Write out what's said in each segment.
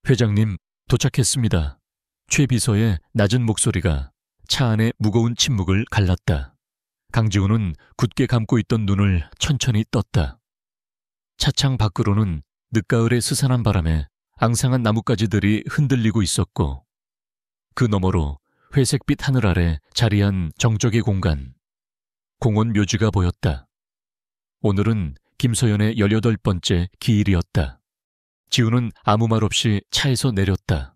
회장님, 도착했습니다. 최 비서의 낮은 목소리가 차 안의 무거운 침묵을 갈랐다. 강지훈은 굳게 감고 있던 눈을 천천히 떴다. 차창 밖으로는 늦가을의 스산한 바람에 앙상한 나뭇가지들이 흔들리고 있었고, 그 너머로 회색빛 하늘 아래 자리한 정적의 공간, 공원 묘지가 보였다. 오늘은 김서연의 18번째 기일이었다. 지우는 아무 말 없이 차에서 내렸다.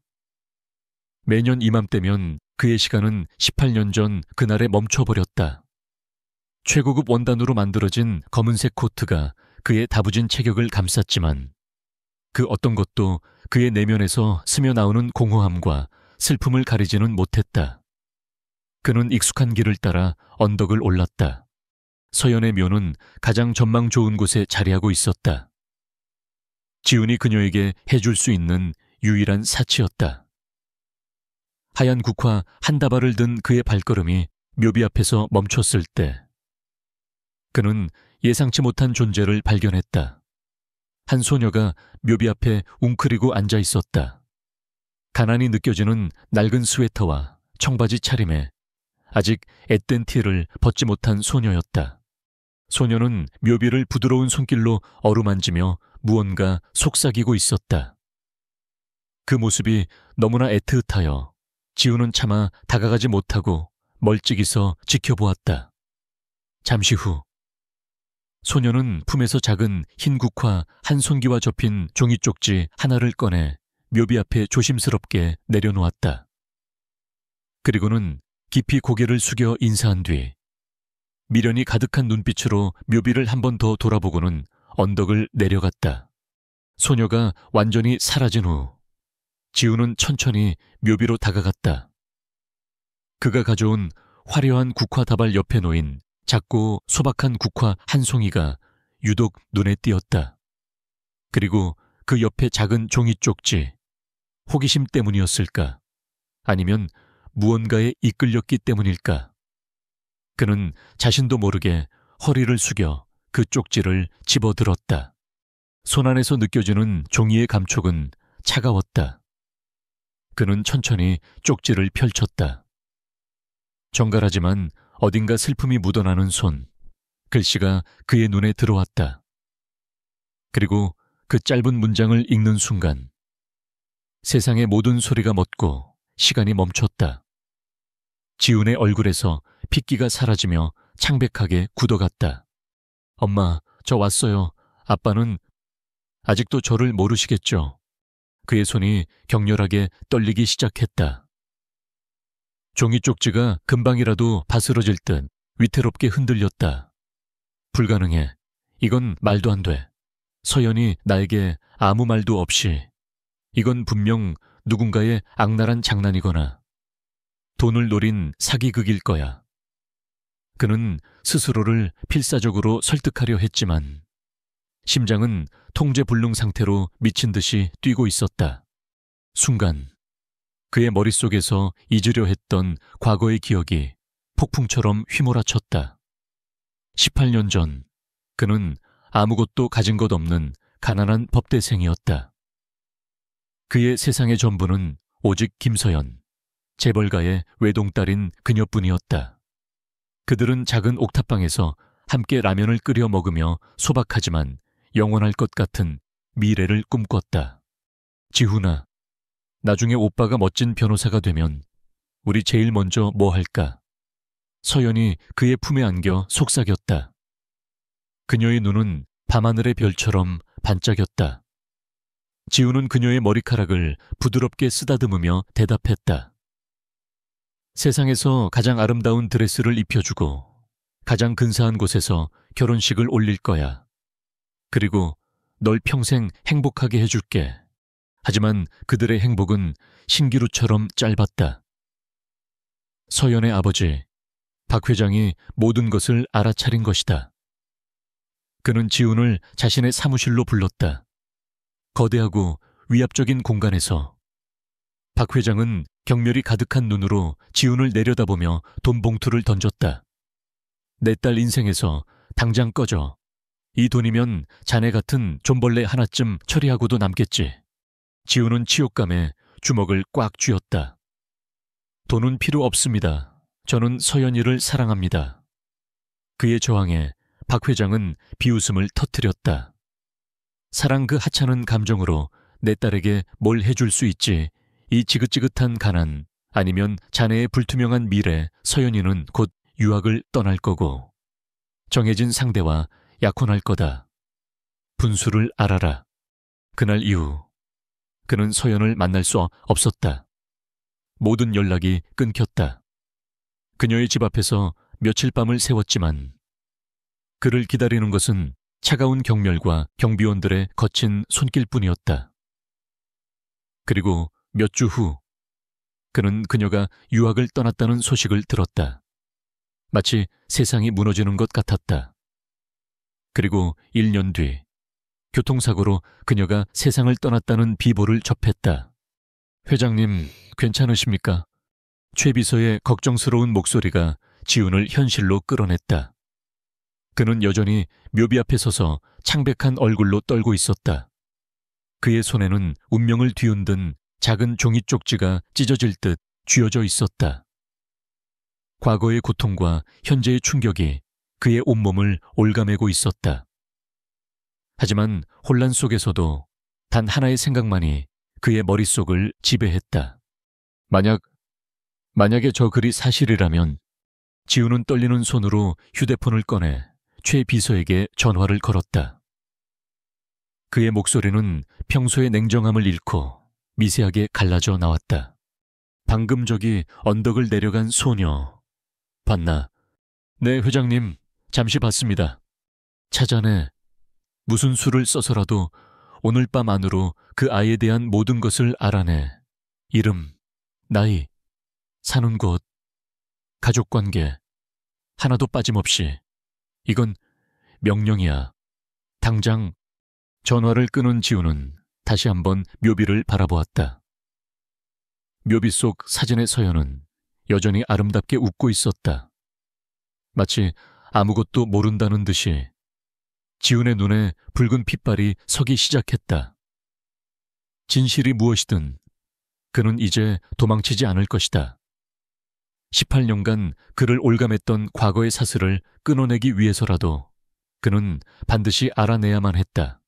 매년 이맘때면 그의 시간은 18년 전 그날에 멈춰버렸다. 최고급 원단으로 만들어진 검은색 코트가 그의 다부진 체격을 감쌌지만 그 어떤 것도 그의 내면에서 스며나오는 공허함과 슬픔을 가리지는 못했다. 그는 익숙한 길을 따라 언덕을 올랐다. 서연의 묘는 가장 전망 좋은 곳에 자리하고 있었다. 지훈이 그녀에게 해줄 수 있는 유일한 사치였다. 하얀 국화 한 다발을 든 그의 발걸음이 묘비 앞에서 멈췄을 때 그는 예상치 못한 존재를 발견했다. 한 소녀가 묘비 앞에 웅크리고 앉아 있었다. 가난이 느껴지는 낡은 스웨터와 청바지 차림에 아직 앳된 티를 벗지 못한 소녀였다. 소녀는 묘비를 부드러운 손길로 어루만지며 무언가 속삭이고 있었다. 그 모습이 너무나 애틋하여 지우는 차마 다가가지 못하고 멀찍이 서 지켜보았다. 잠시 후 소녀는 품에서 작은 흰 국화 한 손기와 접힌 종이 쪽지 하나를 꺼내 묘비 앞에 조심스럽게 내려놓았다. 그리고는 깊이 고개를 숙여 인사한 뒤 미련이 가득한 눈빛으로 묘비를 한 번 더 돌아보고는 언덕을 내려갔다. 소녀가 완전히 사라진 후 지우는 천천히 묘비로 다가갔다. 그가 가져온 화려한 국화 다발 옆에 놓인 작고 소박한 국화 한 송이가 유독 눈에 띄었다. 그리고 그 옆에 작은 종이 쪽지, 호기심 때문이었을까? 아니면 무언가에 이끌렸기 때문일까? 그는 자신도 모르게 허리를 숙여 그 쪽지를 집어들었다. 손안에서 느껴지는 종이의 감촉은 차가웠다. 그는 천천히 쪽지를 펼쳤다. 정갈하지만 어딘가 슬픔이 묻어나는 손, 글씨가 그의 눈에 들어왔다. 그리고 그 짧은 문장을 읽는 순간 세상의 모든 소리가 멎고 시간이 멈췄다. 지훈의 얼굴에서 핏기가 사라지며 창백하게 굳어갔다. 엄마, 저 왔어요. 아빠는 아직도 저를 모르시겠죠? 그의 손이 격렬하게 떨리기 시작했다. 종이 쪽지가 금방이라도 바스러질 듯 위태롭게 흔들렸다. 불가능해. 이건 말도 안 돼. 서연이 나에게 아무 말도 없이. 이건 분명 누군가의 악랄한 장난이거나 돈을 노린 사기극일 거야. 그는 스스로를 필사적으로 설득하려 했지만 심장은 통제불능 상태로 미친 듯이 뛰고 있었다. 순간 그의 머릿속에서 잊으려 했던 과거의 기억이 폭풍처럼 휘몰아쳤다. 18년 전 그는 아무것도 가진 것 없는 가난한 법대생이었다. 그의 세상의 전부는 오직 김서연, 재벌가의 외동딸인 그녀뿐이었다. 그들은 작은 옥탑방에서 함께 라면을 끓여 먹으며 소박하지만 영원할 것 같은 미래를 꿈꿨다. 지훈아, 나중에 오빠가 멋진 변호사가 되면 우리 제일 먼저 뭐 할까? 서연이 그의 품에 안겨 속삭였다. 그녀의 눈은 밤하늘의 별처럼 반짝였다. 지훈은 그녀의 머리카락을 부드럽게 쓰다듬으며 대답했다. 세상에서 가장 아름다운 드레스를 입혀주고 가장 근사한 곳에서 결혼식을 올릴 거야. 그리고 널 평생 행복하게 해줄게. 하지만 그들의 행복은 신기루처럼 짧았다. 서연의 아버지, 박 회장이 모든 것을 알아차린 것이다. 그는 지훈을 자신의 사무실로 불렀다. 거대하고 위압적인 공간에서 박 회장은 경멸이 가득한 눈으로 지훈을 내려다보며 돈 봉투를 던졌다. 내 딸 인생에서 당장 꺼져. 이 돈이면 자네 같은 존벌레 하나쯤 처리하고도 남겠지. 지우는 치욕감에 주먹을 꽉 쥐었다. 돈은 필요 없습니다. 저는 서연이를 사랑합니다. 그의 저항에 박 회장은 비웃음을 터뜨렸다. 사랑 그 하찮은 감정으로 내 딸에게 뭘 해줄 수 있지. 이 지긋지긋한 가난, 아니면 자네의 불투명한 미래, 서연이는 곧 유학을 떠날 거고 정해진 상대와 약혼할 거다. 분수를 알아라. 그날 이후 그는 서연을 만날 수 없었다. 모든 연락이 끊겼다. 그녀의 집 앞에서 며칠 밤을 새웠지만 그를 기다리는 것은 차가운 경멸과 경비원들의 거친 손길뿐이었다. 그리고 몇 주 후 그는 그녀가 유학을 떠났다는 소식을 들었다. 마치 세상이 무너지는 것 같았다. 그리고 1년 뒤 교통사고로 그녀가 세상을 떠났다는 비보를 접했다. 회장님, 괜찮으십니까? 최 비서의 걱정스러운 목소리가 지훈을 현실로 끌어냈다. 그는 여전히 묘비 앞에 서서 창백한 얼굴로 떨고 있었다. 그의 손에는 운명을 뒤흔든 작은 종이 쪽지가 찢어질 듯 쥐어져 있었다. 과거의 고통과 현재의 충격이 그의 온몸을 올가매고 있었다. 하지만 혼란 속에서도 단 하나의 생각만이 그의 머릿속을 지배했다. 만약에 저 글이 사실이라면. 지우는 떨리는 손으로 휴대폰을 꺼내 최 비서에게 전화를 걸었다. 그의 목소리는 평소의 냉정함을 잃고 미세하게 갈라져 나왔다. 방금 저기 언덕을 내려간 소녀 봤나? 네, 회장님. 잠시 봤습니다. 찾아내. 무슨 수를 써서라도 오늘 밤 안으로 그 아이에 대한 모든 것을 알아내. 이름, 나이, 사는 곳, 가족관계, 하나도 빠짐없이. 이건 명령이야. 당장. 전화를 끊은 지우는 다시 한번 묘비를 바라보았다. 묘비 속 사진의 서연은 여전히 아름답게 웃고 있었다. 마치 아무것도 모른다는 듯이. 지훈의 눈에 붉은 핏발이 서기 시작했다. 진실이 무엇이든 그는 이제 도망치지 않을 것이다. 18년간 그를 올감했던 과거의 사슬을 끊어내기 위해서라도 그는 반드시 알아내야만 했다.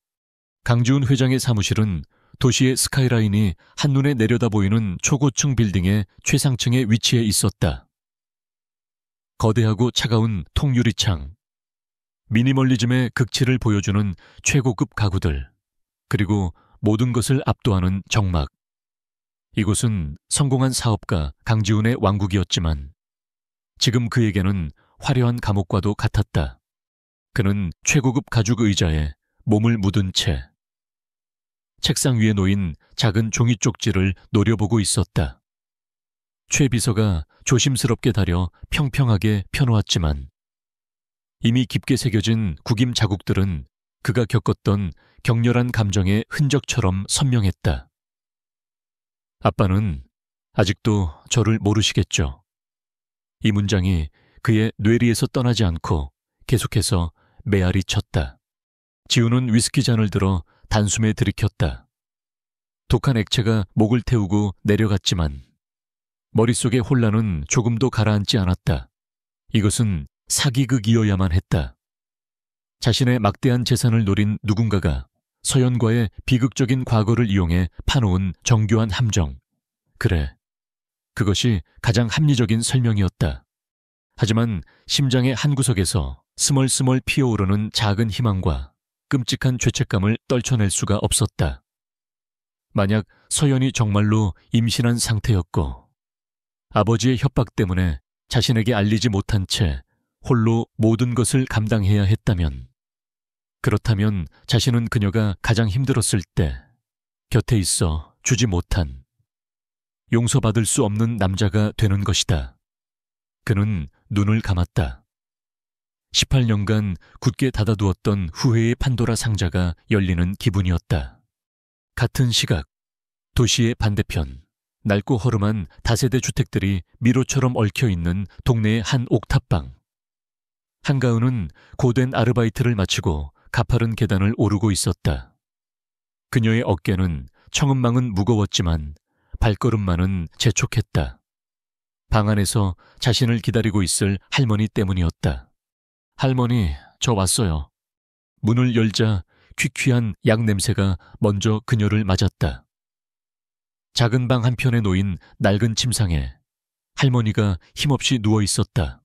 강지훈 회장의 사무실은 도시의 스카이라인이 한눈에 내려다 보이는 초고층 빌딩의 최상층에 위치해 있었다. 거대하고 차가운 통유리창, 미니멀리즘의 극치를 보여주는 최고급 가구들, 그리고 모든 것을 압도하는 정막. 이곳은 성공한 사업가 강지훈의 왕국이었지만 지금 그에게는 화려한 감옥과도 같았다. 그는 최고급 가죽 의자에 몸을 묻은 채 책상 위에 놓인 작은 종이 쪽지를 노려보고 있었다. 최 비서가 조심스럽게 다려 평평하게 펴놓았지만 이미 깊게 새겨진 구김 자국들은 그가 겪었던 격렬한 감정의 흔적처럼 선명했다. 아빠는 아직도 저를 모르시겠죠. 이 문장이 그의 뇌리에서 떠나지 않고 계속해서 메아리 쳤다. 지우는 위스키 잔을 들어 단숨에 들이켰다. 독한 액체가 목을 태우고 내려갔지만 머릿속의 혼란은 조금도 가라앉지 않았다. 이것은 사기극이어야만 했다. 자신의 막대한 재산을 노린 누군가가 서연과의 비극적인 과거를 이용해 파놓은 정교한 함정. 그래, 그것이 가장 합리적인 설명이었다. 하지만 심장의 한구석에서 스멀스멀 피어오르는 작은 희망과 끔찍한 죄책감을 떨쳐낼 수가 없었다. 만약 서연이 정말로 임신한 상태였고 아버지의 협박 때문에 자신에게 알리지 못한 채 홀로 모든 것을 감당해야 했다면, 그렇다면 자신은 그녀가 가장 힘들었을 때 곁에 있어 주지 못한, 용서받을 수 없는 남자가 되는 것이다. 그는 눈을 감았다. 18년간 굳게 닫아두었던 후회의 판도라 상자가 열리는 기분이었다. 같은 시각, 도시의 반대편, 낡고 허름한 다세대 주택들이 미로처럼 얽혀있는 동네의 한 옥탑방. 한가은은 고된 아르바이트를 마치고 가파른 계단을 오르고 있었다. 그녀의 어깨는 청음망은 무거웠지만 발걸음만은 재촉했다. 방 안에서 자신을 기다리고 있을 할머니 때문이었다. 할머니, 저 왔어요. 문을 열자 퀴퀴한 약 냄새가 먼저 그녀를 맞았다. 작은 방 한편에 놓인 낡은 침상에 할머니가 힘없이 누워 있었다.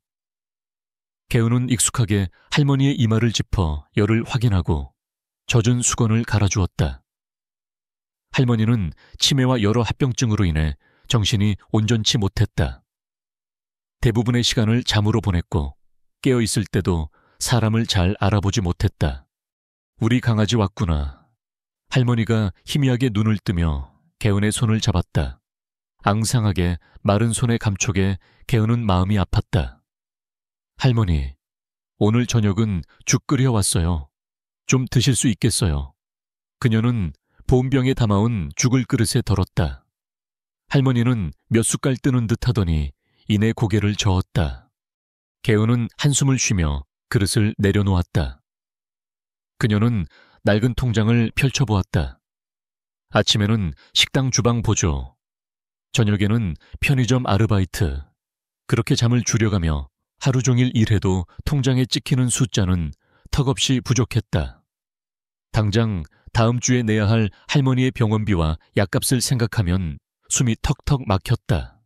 개우는 익숙하게 할머니의 이마를 짚어 열을 확인하고 젖은 수건을 갈아주었다. 할머니는 치매와 여러 합병증으로 인해 정신이 온전치 못했다. 대부분의 시간을 잠으로 보냈고 깨어있을 때도 사람을 잘 알아보지 못했다. 우리 강아지 왔구나. 할머니가 희미하게 눈을 뜨며 개운의 손을 잡았다. 앙상하게 마른 손의 감촉에 개운은 마음이 아팠다. 할머니, 오늘 저녁은 죽 끓여왔어요. 좀 드실 수 있겠어요. 그녀는 보온병에 담아온 죽을 그릇에 덜었다. 할머니는 몇 숟갈 뜨는 듯 하더니 이내 고개를 저었다. 개운은 한숨을 쉬며 그릇을 내려놓았다. 그녀는 낡은 통장을 펼쳐보았다. 아침에는 식당 주방 보조, 저녁에는 편의점 아르바이트. 그렇게 잠을 줄여가며 하루 종일 일해도 통장에 찍히는 숫자는 턱없이 부족했다. 당장 다음 주에 내야 할 할머니의 병원비와 약값을 생각하면 숨이 턱턱 막혔다.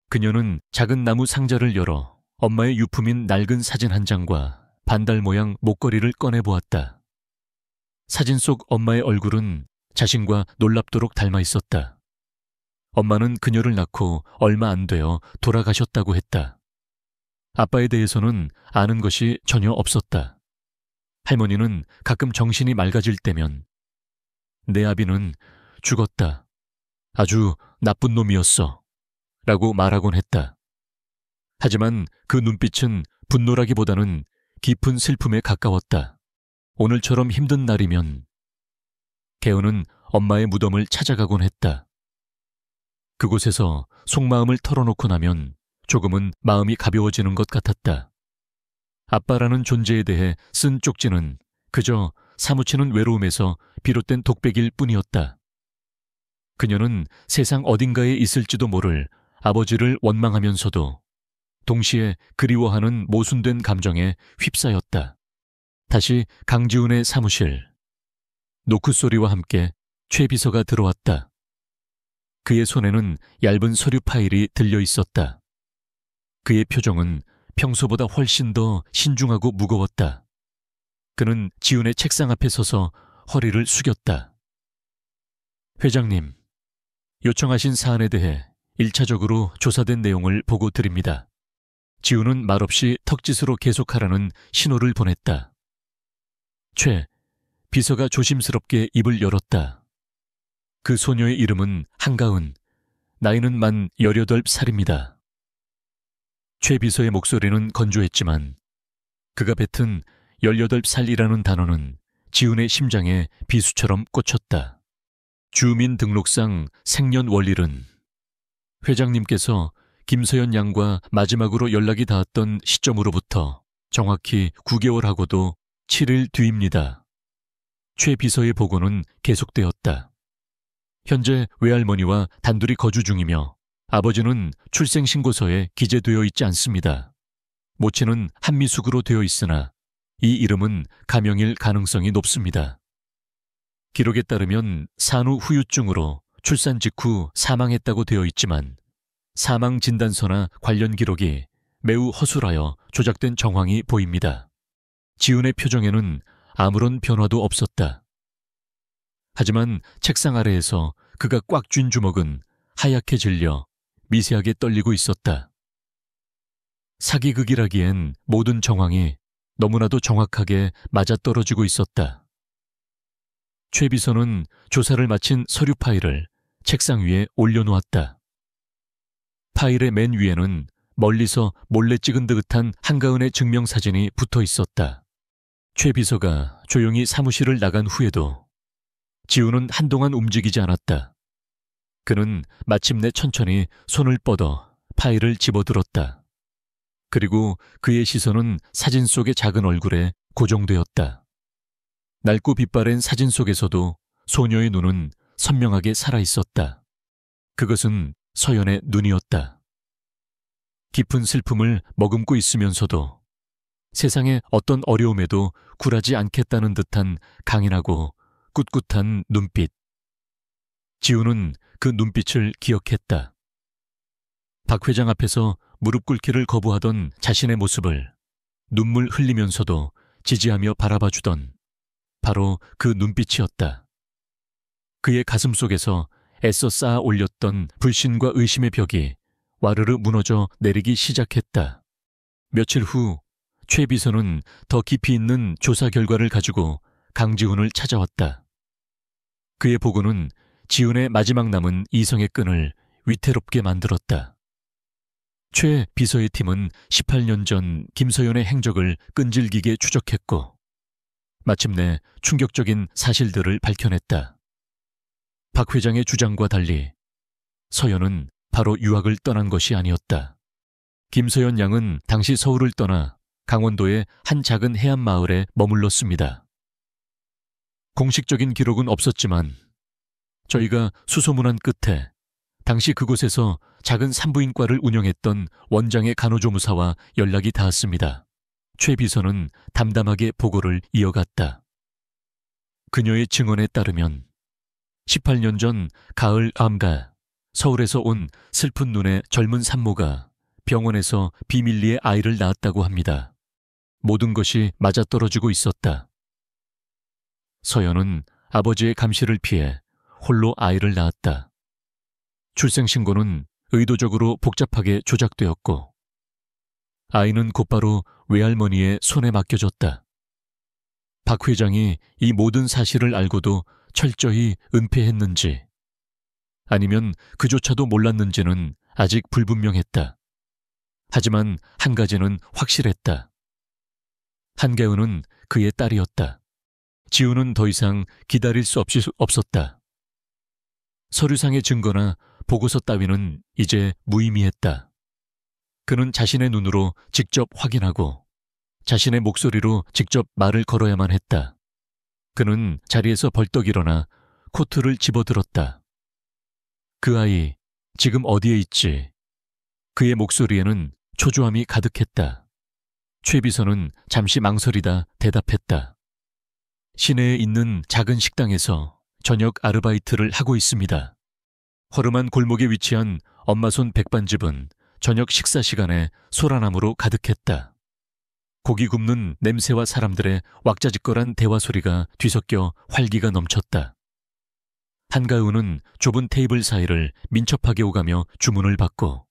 그녀는 작은 나무 상자를 열어 엄마의 유품인 낡은 사진 한 장과 반달 모양 목걸이를 꺼내보았다. 사진 속 엄마의 얼굴은 자신과 놀랍도록 닮아 있었다. 엄마는 그녀를 낳고 얼마 안 되어 돌아가셨다고 했다. 아빠에 대해서는 아는 것이 전혀 없었다. 할머니는 가끔 정신이 맑아질 때면 내 아비는 죽었다. 아주 나쁜 놈이었어. 라고 말하곤 했다. 하지만 그 눈빛은 분노라기보다는 깊은 슬픔에 가까웠다. 오늘처럼 힘든 날이면 개운은 엄마의 무덤을 찾아가곤 했다. 그곳에서 속마음을 털어놓고 나면 조금은 마음이 가벼워지는 것 같았다. 아빠라는 존재에 대해 쓴 쪽지는 그저 사무치는 외로움에서 비롯된 독백일 뿐이었다. 그녀는 세상 어딘가에 있을지도 모를 아버지를 원망하면서도 동시에 그리워하는 모순된 감정에 휩싸였다. 다시 강지훈의 사무실. 노크 소리와 함께 최 비서가 들어왔다. 그의 손에는 얇은 서류 파일이 들려 있었다. 그의 표정은 평소보다 훨씬 더 신중하고 무거웠다. 그는 지훈의 책상 앞에 서서 허리를 숙였다. 회장님, 요청하신 사안에 대해 1차적으로 조사된 내용을 보고 드립니다. 지훈은 말없이 턱짓으로 계속하라는 신호를 보냈다. 최 비서가 조심스럽게 입을 열었다. 그 소녀의 이름은 한가은, 나이는 만 18살입니다. 최 비서의 목소리는 건조했지만 그가 뱉은 18살이라는 단어는 지훈의 심장에 비수처럼 꽂혔다. 주민등록상 생년월일은 회장님께서 김서연 양과 마지막으로 연락이 닿았던 시점으로부터 정확히 9개월하고도 7일 뒤입니다. 최 비서의 보고는 계속되었다. 현재 외할머니와 단둘이 거주 중이며 아버지는 출생신고서에 기재되어 있지 않습니다. 모친은 한미숙으로 되어 있으나 이 이름은 가명일 가능성이 높습니다. 기록에 따르면 산후 후유증으로 출산 직후 사망했다고 되어 있지만 사망 진단서나 관련 기록이 매우 허술하여 조작된 정황이 보입니다. 지훈의 표정에는 아무런 변화도 없었다. 하지만 책상 아래에서 그가 꽉 쥔 주먹은 하얗게 질려 미세하게 떨리고 있었다. 사기극이라기엔 모든 정황이 너무나도 정확하게 맞아떨어지고 있었다. 최 비서는 조사를 마친 서류 파일을 책상 위에 올려놓았다. 파일의 맨 위에는 멀리서 몰래 찍은 듯한 한가은의 증명사진이 붙어 있었다. 최 비서가 조용히 사무실을 나간 후에도 지훈은 한동안 움직이지 않았다. 그는 마침내 천천히 손을 뻗어 파일을 집어들었다. 그리고 그의 시선은 사진 속의 작은 얼굴에 고정되었다. 낡고 빛바랜 사진 속에서도 소녀의 눈은 선명하게 살아있었다. 그것은 서연의 눈이었다. 깊은 슬픔을 머금고 있으면서도 세상의 어떤 어려움에도 굴하지 않겠다는 듯한 강인하고 꿋꿋한 눈빛. 지우는 그 눈빛을 기억했다. 박 회장 앞에서 무릎 꿇기를 거부하던 자신의 모습을 눈물 흘리면서도 지지하며 바라봐주던 바로 그 눈빛이었다. 그의 가슴 속에서 애써 쌓아 올렸던 불신과 의심의 벽이 와르르 무너져 내리기 시작했다. 며칠 후 최 비서는 더 깊이 있는 조사 결과를 가지고 강지훈을 찾아왔다. 그의 보고는 지훈의 마지막 남은 이성의 끈을 위태롭게 만들었다. 최 비서의 팀은 18년 전 김서연의 행적을 끈질기게 추적했고 마침내 충격적인 사실들을 밝혀냈다. 박 회장의 주장과 달리 서연은 바로 유학을 떠난 것이 아니었다. 김서연 양은 당시 서울을 떠나 강원도의 한 작은 해안 마을에 머물렀습니다. 공식적인 기록은 없었지만 저희가 수소문한 끝에 당시 그곳에서 작은 산부인과를 운영했던 원장의 간호조무사와 연락이 닿았습니다. 최 비서는 담담하게 보고를 이어갔다. 그녀의 증언에 따르면 18년 전 가을 암가 서울에서 온 슬픈 눈의 젊은 산모가 병원에서 비밀리에 아이를 낳았다고 합니다. 모든 것이 맞아떨어지고 있었다. 서연은 아버지의 감시를 피해 홀로 아이를 낳았다. 출생신고는 의도적으로 복잡하게 조작되었고 아이는 곧바로 외할머니의 손에 맡겨졌다. 박 회장이 이 모든 사실을 알고도 철저히 은폐했는지 아니면 그조차도 몰랐는지는 아직 불분명했다. 하지만 한 가지는 확실했다. 한가은은 그의 딸이었다. 지우는 더 이상 기다릴 수 없었다. 서류상의 증거나 보고서 따위는 이제 무의미했다. 그는 자신의 눈으로 직접 확인하고 자신의 목소리로 직접 말을 걸어야만 했다. 그는 자리에서 벌떡 일어나 코트를 집어들었다. 그 아이 지금 어디에 있지? 그의 목소리에는 초조함이 가득했다. 최 비서는 잠시 망설이다 대답했다. 시내에 있는 작은 식당에서 저녁 아르바이트를 하고 있습니다. 허름한 골목에 위치한 엄마손 백반집은 저녁 식사 시간에 소라나무로 가득했다. 고기 굽는 냄새와 사람들의 왁자지껄한 대화 소리가 뒤섞여 활기가 넘쳤다. 한가은은 좁은 테이블 사이를 민첩하게 오가며 주문을 받고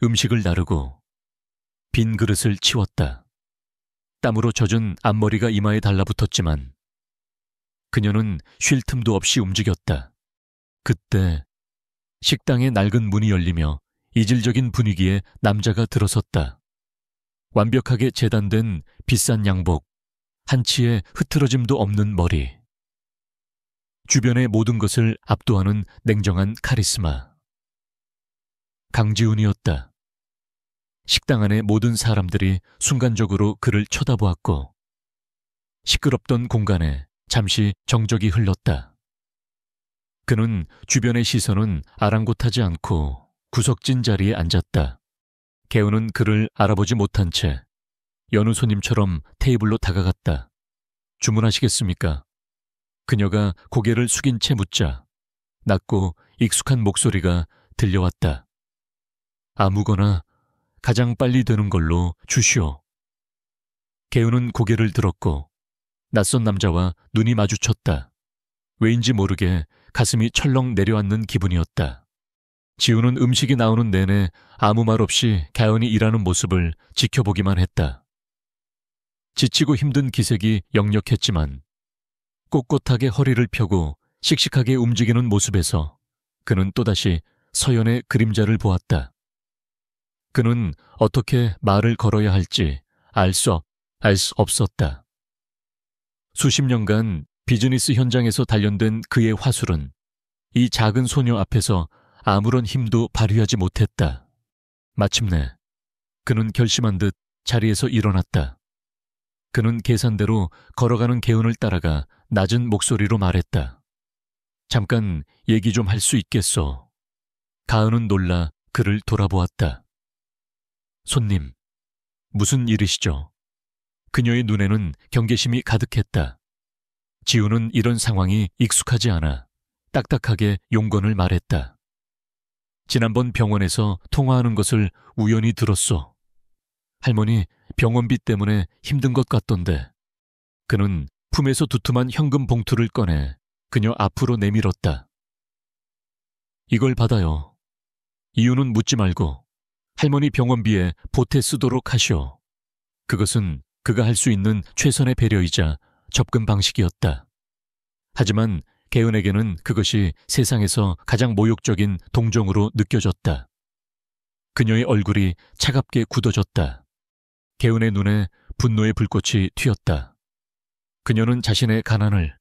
음식을 나르고 빈 그릇을 치웠다. 땀으로 젖은 앞머리가 이마에 달라붙었지만 그녀는 쉴 틈도 없이 움직였다. 그때 식당의 낡은 문이 열리며 이질적인 분위기에 남자가 들어섰다. 완벽하게 재단된 비싼 양복, 한치의 흐트러짐도 없는 머리. 주변의 모든 것을 압도하는 냉정한 카리스마. 강지훈이었다. 식당 안의 모든 사람들이 순간적으로 그를 쳐다보았고 시끄럽던 공간에 잠시 정적이 흘렀다. 그는 주변의 시선은 아랑곳하지 않고 구석진 자리에 앉았다. 개우는 그를 알아보지 못한 채 여느 손님처럼 테이블로 다가갔다. 주문하시겠습니까? 그녀가 고개를 숙인 채 묻자 낮고 익숙한 목소리가 들려왔다. 아무거나 가장 빨리 되는 걸로 주시오. 개우는 고개를 들었고 낯선 남자와 눈이 마주쳤다. 왜인지 모르게 가슴이 철렁 내려앉는 기분이었다. 지우는 음식이 나오는 내내 아무 말 없이 가연히 일하는 모습을 지켜보기만 했다. 지치고 힘든 기색이 역력했지만 꼿꼿하게 허리를 펴고 씩씩하게 움직이는 모습에서 그는 또다시 서연의 그림자를 보았다. 그는 어떻게 말을 걸어야 할지 알 수 없었다. 수십 년간 비즈니스 현장에서 단련된 그의 화술은 이 작은 소녀 앞에서 아무런 힘도 발휘하지 못했다. 마침내 그는 결심한 듯 자리에서 일어났다. 그는 계산대로 걸어가는 개운을 따라가 낮은 목소리로 말했다. 잠깐 얘기 좀 할 수 있겠소? 가은은 놀라 그를 돌아보았다. 손님, 무슨 일이시죠? 그녀의 눈에는 경계심이 가득했다. 지우는 이런 상황이 익숙하지 않아 딱딱하게 용건을 말했다. 지난번 병원에서 통화하는 것을 우연히 들었소. 할머니 병원비 때문에 힘든 것 같던데. 그는 품에서 두툼한 현금 봉투를 꺼내 그녀 앞으로 내밀었다. 이걸 받아요. 이유는 묻지 말고 할머니 병원비에 보태 쓰도록 하시오. 그것은 그가 할 수 있는 최선의 배려이자 접근 방식이었다. 하지만 개은에게는 그것이 세상에서 가장 모욕적인 동정으로 느껴졌다. 그녀의 얼굴이 차갑게 굳어졌다. 개은의 눈에 분노의 불꽃이 튀었다. 그녀는 자신의 가난을,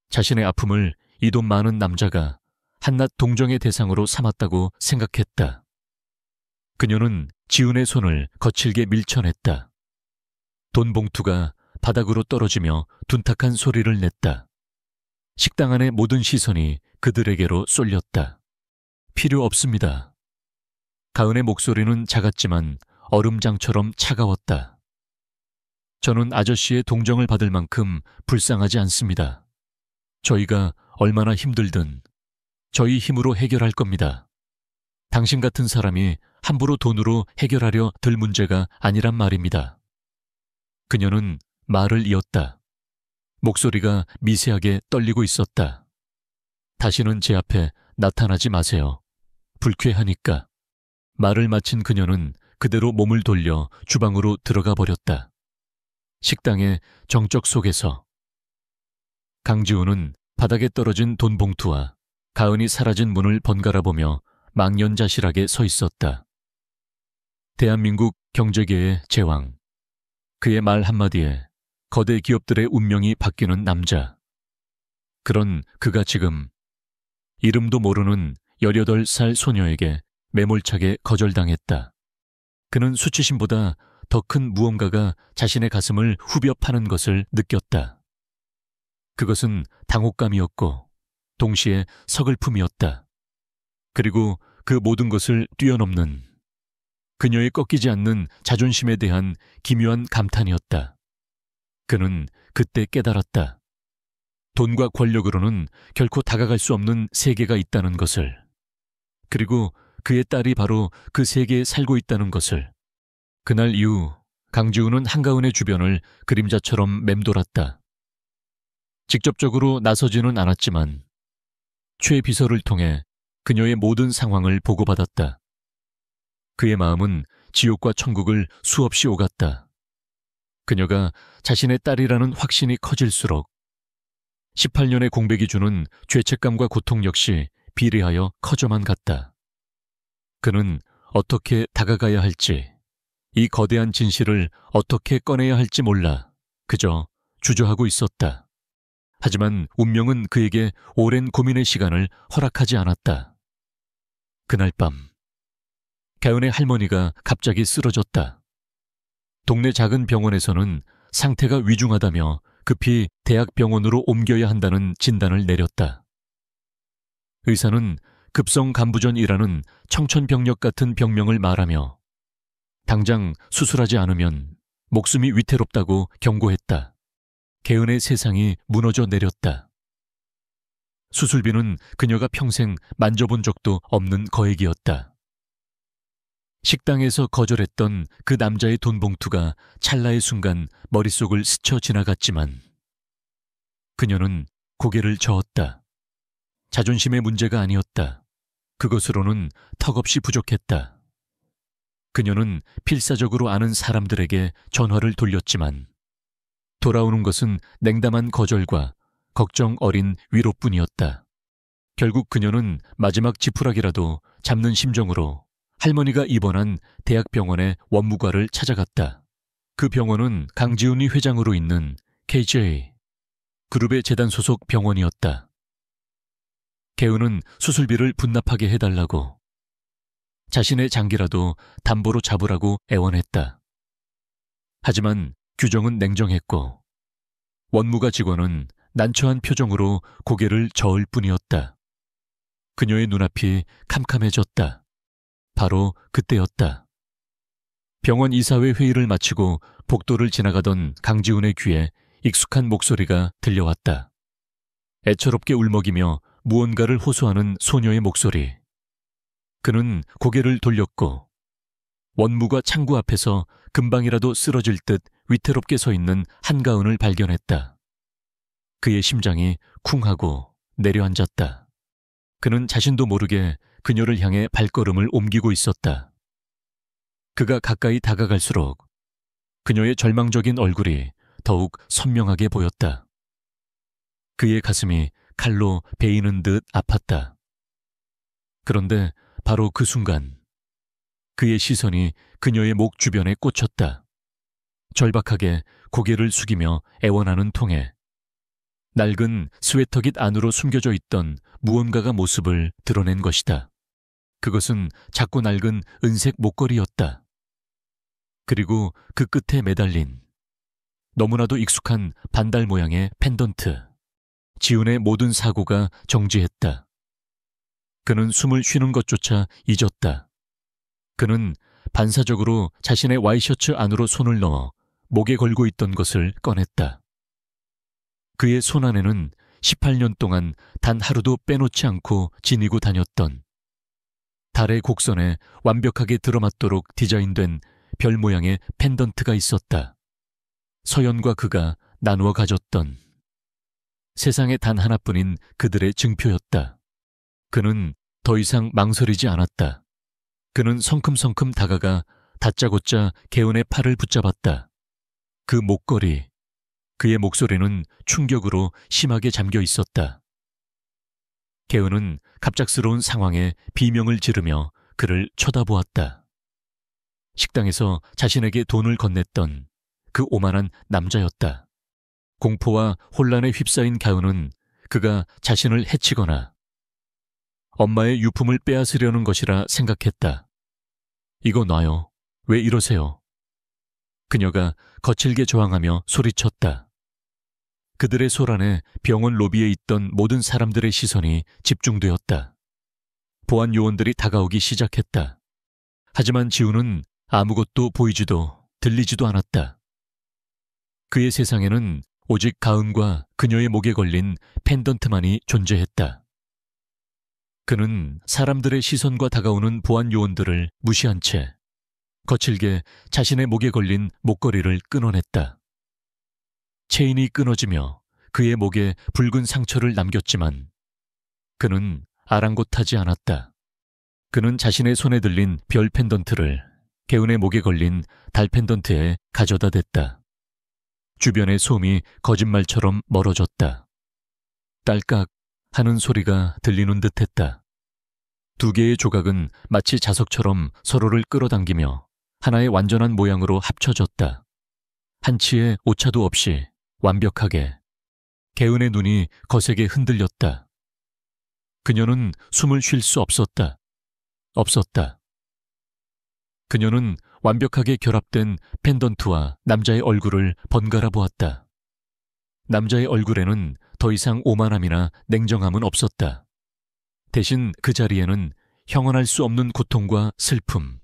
자신의 아픔을 이 돈 많은 남자가 한낱 동정의 대상으로 삼았다고 생각했다. 그녀는 지훈의 손을 거칠게 밀쳐냈다. 돈 봉투가 바닥으로 떨어지며 둔탁한 소리를 냈다. 식당 안의 모든 시선이 그들에게로 쏠렸다. 필요 없습니다. 가은의 목소리는 작았지만 얼음장처럼 차가웠다. 저는 아저씨의 동정을 받을 만큼 불쌍하지 않습니다. 저희가 얼마나 힘들든 저희 힘으로 해결할 겁니다. 당신 같은 사람이 함부로 돈으로 해결하려 들 문제가 아니란 말입니다. 그녀는 말을 이었다. 목소리가 미세하게 떨리고 있었다. 다시는 제 앞에 나타나지 마세요. 불쾌하니까. 말을 마친 그녀는 그대로 몸을 돌려 주방으로 들어가 버렸다. 식당의 정적 속에서 강지우는 바닥에 떨어진 돈 봉투와 가은이 사라진 문을 번갈아 보며 망연자실하게 서 있었다. 대한민국 경제계의 제왕. 그의 말 한마디에 거대 기업들의 운명이 바뀌는 남자. 그런 그가 지금 이름도 모르는 18살 소녀에게 매몰차게 거절당했다. 그는 수치심보다 더 큰 무언가가 자신의 가슴을 후벼 파는 것을 느꼈다. 그것은 당혹감이었고 동시에 서글픔이었다. 그리고 그 모든 것을 뛰어넘는 그녀의 꺾이지 않는 자존심에 대한 기묘한 감탄이었다. 그는 그때 깨달았다. 돈과 권력으로는 결코 다가갈 수 없는 세계가 있다는 것을. 그리고 그의 딸이 바로 그 세계에 살고 있다는 것을. 그날 이후 강지우는 한가은의 주변을 그림자처럼 맴돌았다. 직접적으로 나서지는 않았지만 최 비서를 통해 그녀의 모든 상황을 보고받았다. 그의 마음은 지옥과 천국을 수없이 오갔다. 그녀가 자신의 딸이라는 확신이 커질수록 18년의 공백이 주는 죄책감과 고통 역시 비례하여 커져만 갔다. 그는 어떻게 다가가야 할지, 이 거대한 진실을 어떻게 꺼내야 할지 몰라 그저 주저하고 있었다. 하지만 운명은 그에게 오랜 고민의 시간을 허락하지 않았다. 그날 밤 가은의 할머니가 갑자기 쓰러졌다. 동네 작은 병원에서는 상태가 위중하다며 급히 대학병원으로 옮겨야 한다는 진단을 내렸다. 의사는 급성간부전이라는 청천벽력 같은 병명을 말하며 당장 수술하지 않으면 목숨이 위태롭다고 경고했다. 개은의 세상이 무너져 내렸다. 수술비는 그녀가 평생 만져본 적도 없는 거액이었다. 식당에서 거절했던 그 남자의 돈 봉투가 찰나의 순간 머릿속을 스쳐 지나갔지만 그녀는 고개를 저었다. 자존심의 문제가 아니었다. 그것으로는 턱없이 부족했다. 그녀는 필사적으로 아는 사람들에게 전화를 돌렸지만 돌아오는 것은 냉담한 거절과 걱정 어린 위로뿐이었다. 결국 그녀는 마지막 지푸라기라도 잡는 심정으로 할머니가 입원한 대학병원의 원무과를 찾아갔다. 그 병원은 강지훈이 회장으로 있는 KJ 그룹의 재단 소속 병원이었다. 개은은 수술비를 분납하게 해달라고, 자신의 장기라도 담보로 잡으라고 애원했다. 하지만 규정은 냉정했고 원무과 직원은 난처한 표정으로 고개를 저을 뿐이었다. 그녀의 눈앞이 캄캄해졌다. 바로 그때였다. 병원 이사회 회의를 마치고 복도를 지나가던 강지훈의 귀에 익숙한 목소리가 들려왔다. 애처롭게 울먹이며 무언가를 호소하는 소녀의 목소리. 그는 고개를 돌렸고 원무가 창구 앞에서 금방이라도 쓰러질 듯 위태롭게 서 있는 한가은을 발견했다. 그의 심장이 쿵하고 내려앉았다. 그는 자신도 모르게 그녀를 향해 발걸음을 옮기고 있었다. 그가 가까이 다가갈수록 그녀의 절망적인 얼굴이 더욱 선명하게 보였다. 그의 가슴이 칼로 베이는 듯 아팠다. 그런데 바로 그 순간 그의 시선이 그녀의 목 주변에 꽂혔다. 절박하게 고개를 숙이며 애원하는 통에 낡은 스웨터깃 안으로 숨겨져 있던 무언가가 모습을 드러낸 것이다. 그것은 작고 낡은 은색 목걸이였다. 그리고 그 끝에 매달린 너무나도 익숙한 반달 모양의 펜던트. 지훈의 모든 사고가 정지했다. 그는 숨을 쉬는 것조차 잊었다. 그는 반사적으로 자신의 와이셔츠 안으로 손을 넣어 목에 걸고 있던 것을 꺼냈다. 그의 손 안에는 18년 동안 단 하루도 빼놓지 않고 지니고 다녔던 달의 곡선에 완벽하게 들어맞도록 디자인된 별 모양의 펜던트가 있었다. 서연과 그가 나누어 가졌던 세상에 단 하나뿐인 그들의 증표였다. 그는 더 이상 망설이지 않았다. 그는 성큼성큼 다가가 다짜고짜 개운의 팔을 붙잡았다. 그 목걸이, 그의 목소리는 충격으로 심하게 잠겨 있었다. 개운은 갑작스러운 상황에 비명을 지르며 그를 쳐다보았다. 식당에서 자신에게 돈을 건넸던 그 오만한 남자였다. 공포와 혼란에 휩싸인 가은은 그가 자신을 해치거나 엄마의 유품을 빼앗으려는 것이라 생각했다. 이거 놔요. 왜 이러세요? 그녀가 거칠게 저항하며 소리쳤다. 그들의 소란에 병원 로비에 있던 모든 사람들의 시선이 집중되었다. 보안 요원들이 다가오기 시작했다. 하지만 지훈은 아무것도 보이지도 들리지도 않았다. 그의 세상에는 오직 가은과 그녀의 목에 걸린 펜던트만이 존재했다. 그는 사람들의 시선과 다가오는 보안 요원들을 무시한 채 거칠게 자신의 목에 걸린 목걸이를 끊어냈다. 체인이 끊어지며 그의 목에 붉은 상처를 남겼지만 그는 아랑곳하지 않았다. 그는 자신의 손에 들린 별 펜던트를 개운의 목에 걸린 달 펜던트에 가져다 댔다. 주변의 소음이 거짓말처럼 멀어졌다. 딸깍 하는 소리가 들리는 듯했다. 두 개의 조각은 마치 자석처럼 서로를 끌어당기며 하나의 완전한 모양으로 합쳐졌다. 한치의 오차도 없이 완벽하게. 개은의 눈이 거세게 흔들렸다. 그녀는 숨을 쉴 수 없었다. 그녀는 완벽하게 결합된 펜던트와 남자의 얼굴을 번갈아 보았다. 남자의 얼굴에는 더 이상 오만함이나 냉정함은 없었다. 대신 그 자리에는 형언할 수 없는 고통과 슬픔,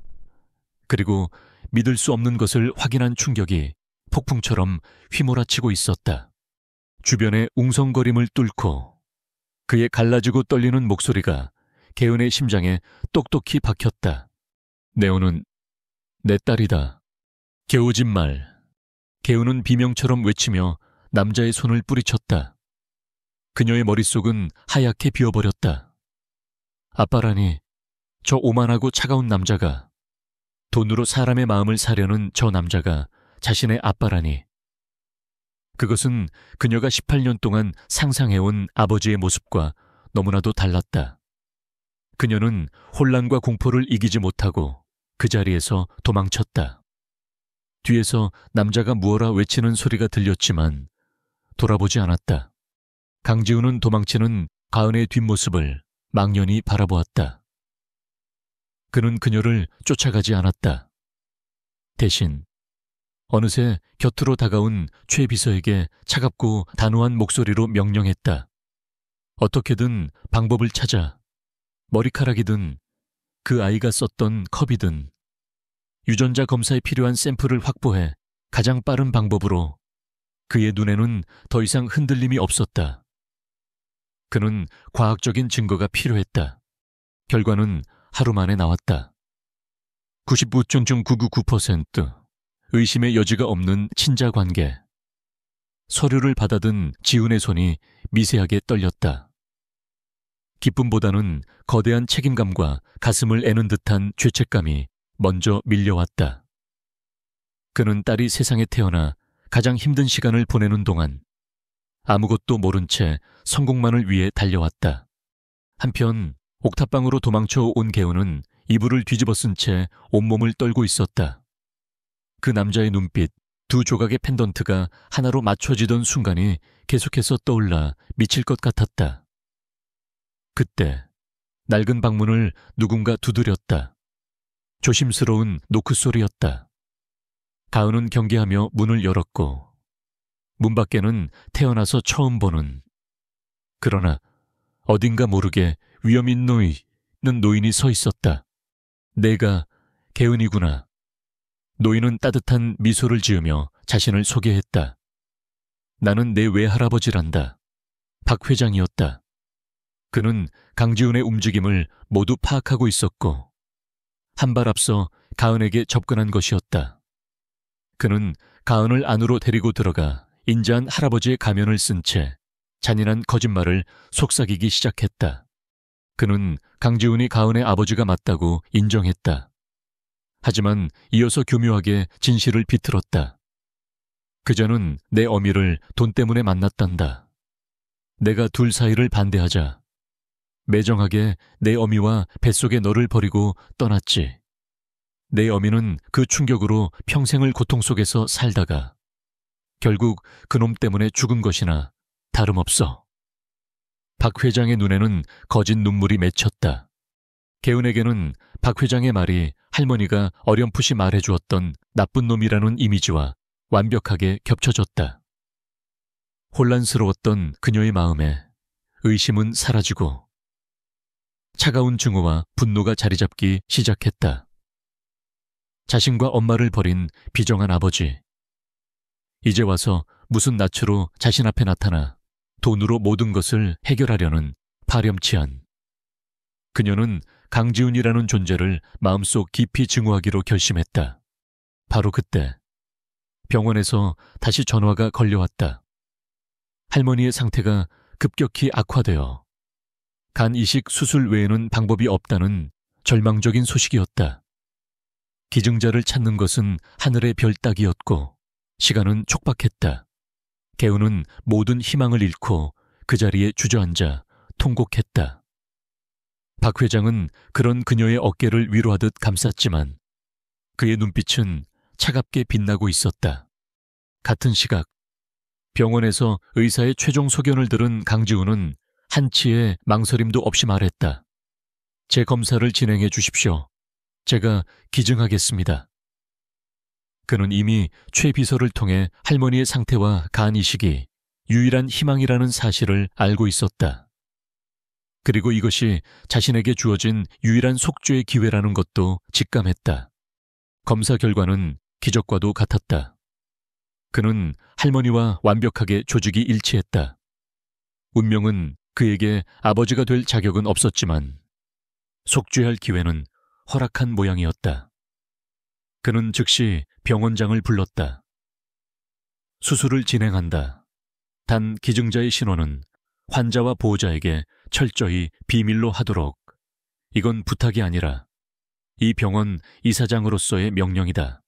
그리고 믿을 수 없는 것을 확인한 충격이 폭풍처럼 휘몰아치고 있었다. 주변의 웅성거림을 뚫고 그의 갈라지고 떨리는 목소리가 개은의 심장에 똑똑히 박혔다. 네오는 내 딸이다. 개오진 말. 개은은 비명처럼 외치며 남자의 손을 뿌리쳤다. 그녀의 머릿속은 하얗게 비어버렸다. 아빠라니, 저 오만하고 차가운 남자가, 돈으로 사람의 마음을 사려는 저 남자가 자신의 아빠라니. 그것은 그녀가 18년 동안 상상해온 아버지의 모습과 너무나도 달랐다. 그녀는 혼란과 공포를 이기지 못하고 그 자리에서 도망쳤다. 뒤에서 남자가 무어라 외치는 소리가 들렸지만 돌아보지 않았다. 강지훈은 도망치는 가은의 뒷모습을 망연히 바라보았다. 그는 그녀를 쫓아가지 않았다. 대신 어느새 곁으로 다가온 최 비서에게 차갑고 단호한 목소리로 명령했다. 어떻게든 방법을 찾아 머리카락이든 그 아이가 썼던 컵이든 유전자 검사에 필요한 샘플을 확보해 가장 빠른 방법으로. 그의 눈에는 더 이상 흔들림이 없었다. 그는 과학적인 증거가 필요했다. 결과는 하루 만에 나왔다. 99.999% 의심의 여지가 없는 친자 관계. 서류를 받아든 지훈의 손이 미세하게 떨렸다. 기쁨보다는 거대한 책임감과 가슴을 애는 듯한 죄책감이 먼저 밀려왔다. 그는 딸이 세상에 태어나 가장 힘든 시간을 보내는 동안 아무것도 모른 채 성공만을 위해 달려왔다. 한편 옥탑방으로 도망쳐 온 개훈은 이불을 뒤집어 쓴 채 온몸을 떨고 있었다. 그 남자의 눈빛, 두 조각의 펜던트가 하나로 맞춰지던 순간이 계속해서 떠올라 미칠 것 같았다. 그때 낡은 방문을 누군가 두드렸다. 조심스러운 노크 소리였다. 가은은 경계하며 문을 열었고 문 밖에는 태어나서 처음 보는, 그러나 어딘가 모르게 위험 있는 노인이 서 있었다. 내가 개은이구나. 노인은 따뜻한 미소를 지으며 자신을 소개했다. 나는 내 외할아버지란다. 박 회장이었다. 그는 강지훈의 움직임을 모두 파악하고 있었고 한 발 앞서 가은에게 접근한 것이었다. 그는 가은을 안으로 데리고 들어가 인자한 할아버지의 가면을 쓴 채 잔인한 거짓말을 속삭이기 시작했다. 그는 강지훈이 가은의 아버지가 맞다고 인정했다. 하지만 이어서 교묘하게 진실을 비틀었다. 그저는 내 어미를 돈 때문에 만났단다. 내가 둘 사이를 반대하자 매정하게 내 어미와 뱃속에 너를 버리고 떠났지. 내 어미는 그 충격으로 평생을 고통 속에서 살다가 결국 그놈 때문에 죽은 것이나 다름없어. 박 회장의 눈에는 거짓 눈물이 맺혔다. 개은에게는 박 회장의 말이 할머니가 어렴풋이 말해주었던 나쁜 놈이라는 이미지와 완벽하게 겹쳐졌다. 혼란스러웠던 그녀의 마음에 의심은 사라지고 차가운 증오와 분노가 자리잡기 시작했다. 자신과 엄마를 버린 비정한 아버지. 이제 와서 무슨 낯으로 자신 앞에 나타나 돈으로 모든 것을 해결하려는 파렴치한. 그녀는 강지훈이라는 존재를 마음속 깊이 증오하기로 결심했다. 바로 그때 병원에서 다시 전화가 걸려왔다. 할머니의 상태가 급격히 악화되어 간 이식 수술 외에는 방법이 없다는 절망적인 소식이었다. 기증자를 찾는 것은 하늘의 별 따기였고 시간은 촉박했다. 개훈은 모든 희망을 잃고 그 자리에 주저앉아 통곡했다. 박 회장은 그런 그녀의 어깨를 위로하듯 감쌌지만 그의 눈빛은 차갑게 빛나고 있었다. 같은 시각 병원에서 의사의 최종 소견을 들은 강지훈은 한치의 망설임도 없이 말했다. 제 검사를 진행해 주십시오. 제가 기증하겠습니다. 그는 이미 최 비서를 통해 할머니의 상태와 간 이식이 유일한 희망이라는 사실을 알고 있었다. 그리고 이것이 자신에게 주어진 유일한 속죄의 기회라는 것도 직감했다. 검사 결과는 기적과도 같았다. 그는 할머니와 완벽하게 조직이 일치했다. 운명은 그에게 아버지가 될 자격은 없었지만 속죄할 기회는 허락한 모양이었다. 그는 즉시 병원장을 불렀다. 수술을 진행한다. 단 기증자의 신원은 환자와 보호자에게 철저히 비밀로 하도록. 이건 부탁이 아니라 이 병원 이사장으로서의 명령이다.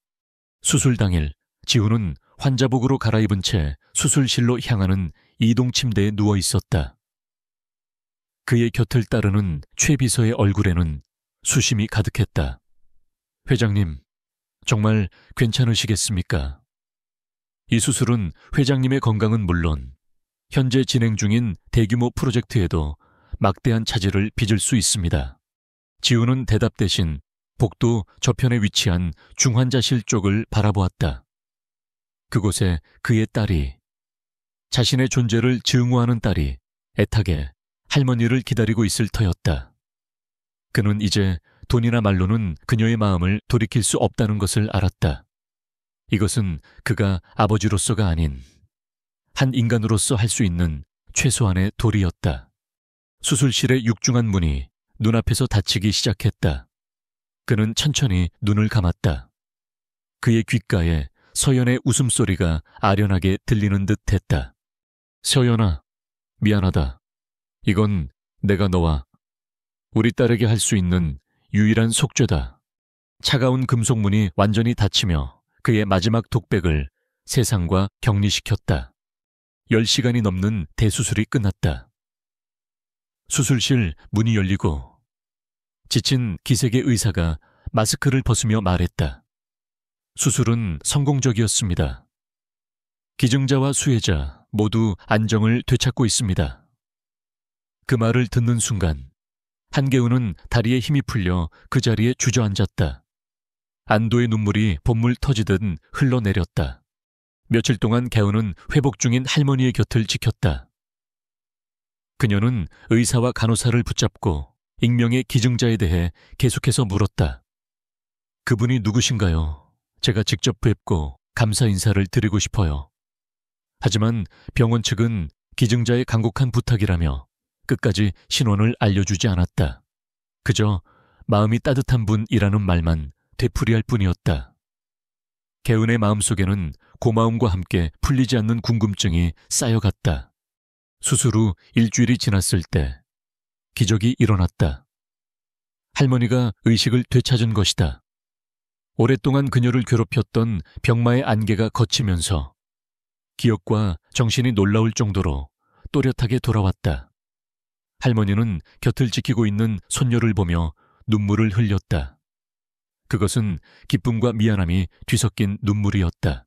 수술 당일 지훈은 환자복으로 갈아입은 채 수술실로 향하는 이동 침대에 누워 있었다. 그의 곁을 따르는 최 비서의 얼굴에는 수심이 가득했다. 회장님, 정말 괜찮으시겠습니까? 이 수술은 회장님의 건강은 물론 현재 진행 중인 대규모 프로젝트에도 막대한 차질을 빚을 수 있습니다. 지훈은 대답 대신 복도 저편에 위치한 중환자실 쪽을 바라보았다. 그곳에 그의 딸이, 자신의 존재를 증오하는 딸이 애타게 할머니를 기다리고 있을 터였다. 그는 이제 돈이나 말로는 그녀의 마음을 돌이킬 수 없다는 것을 알았다. 이것은 그가 아버지로서가 아닌 한 인간으로서 할 수 있는 최소한의 도리였다. 수술실의 육중한 문이 눈앞에서 닫히기 시작했다. 그는 천천히 눈을 감았다. 그의 귓가에 서연의 웃음소리가 아련하게 들리는 듯 했다. 서연아, 미안하다. 이건 내가 너와 우리 딸에게 할 수 있는 유일한 속죄다. 차가운 금속문이 완전히 닫히며 그의 마지막 독백을 세상과 격리시켰다. 10시간이 넘는 대수술이 끝났다. 수술실 문이 열리고 지친 기색의 의사가 마스크를 벗으며 말했다. 수술은 성공적이었습니다. 기증자와 수혜자 모두 안정을 되찾고 있습니다. 그 말을 듣는 순간 한계우는 다리에 힘이 풀려 그 자리에 주저앉았다. 안도의 눈물이 봇물 터지듯 흘러내렸다. 며칠 동안 개우는 회복 중인 할머니의 곁을 지켰다. 그녀는 의사와 간호사를 붙잡고 익명의 기증자에 대해 계속해서 물었다. 그분이 누구신가요? 제가 직접 뵙고 감사 인사를 드리고 싶어요. 하지만 병원 측은 기증자의 간곡한 부탁이라며 끝까지 신원을 알려주지 않았다. 그저 마음이 따뜻한 분이라는 말만 되풀이할 뿐이었다. 개은의 마음속에는 고마움과 함께 풀리지 않는 궁금증이 쌓여갔다. 수술 후 일주일이 지났을 때 기적이 일어났다. 할머니가 의식을 되찾은 것이다. 오랫동안 그녀를 괴롭혔던 병마의 안개가 걷히면서 기억과 정신이 놀라울 정도로 또렷하게 돌아왔다. 할머니는 곁을 지키고 있는 손녀를 보며 눈물을 흘렸다. 그것은 기쁨과 미안함이 뒤섞인 눈물이었다.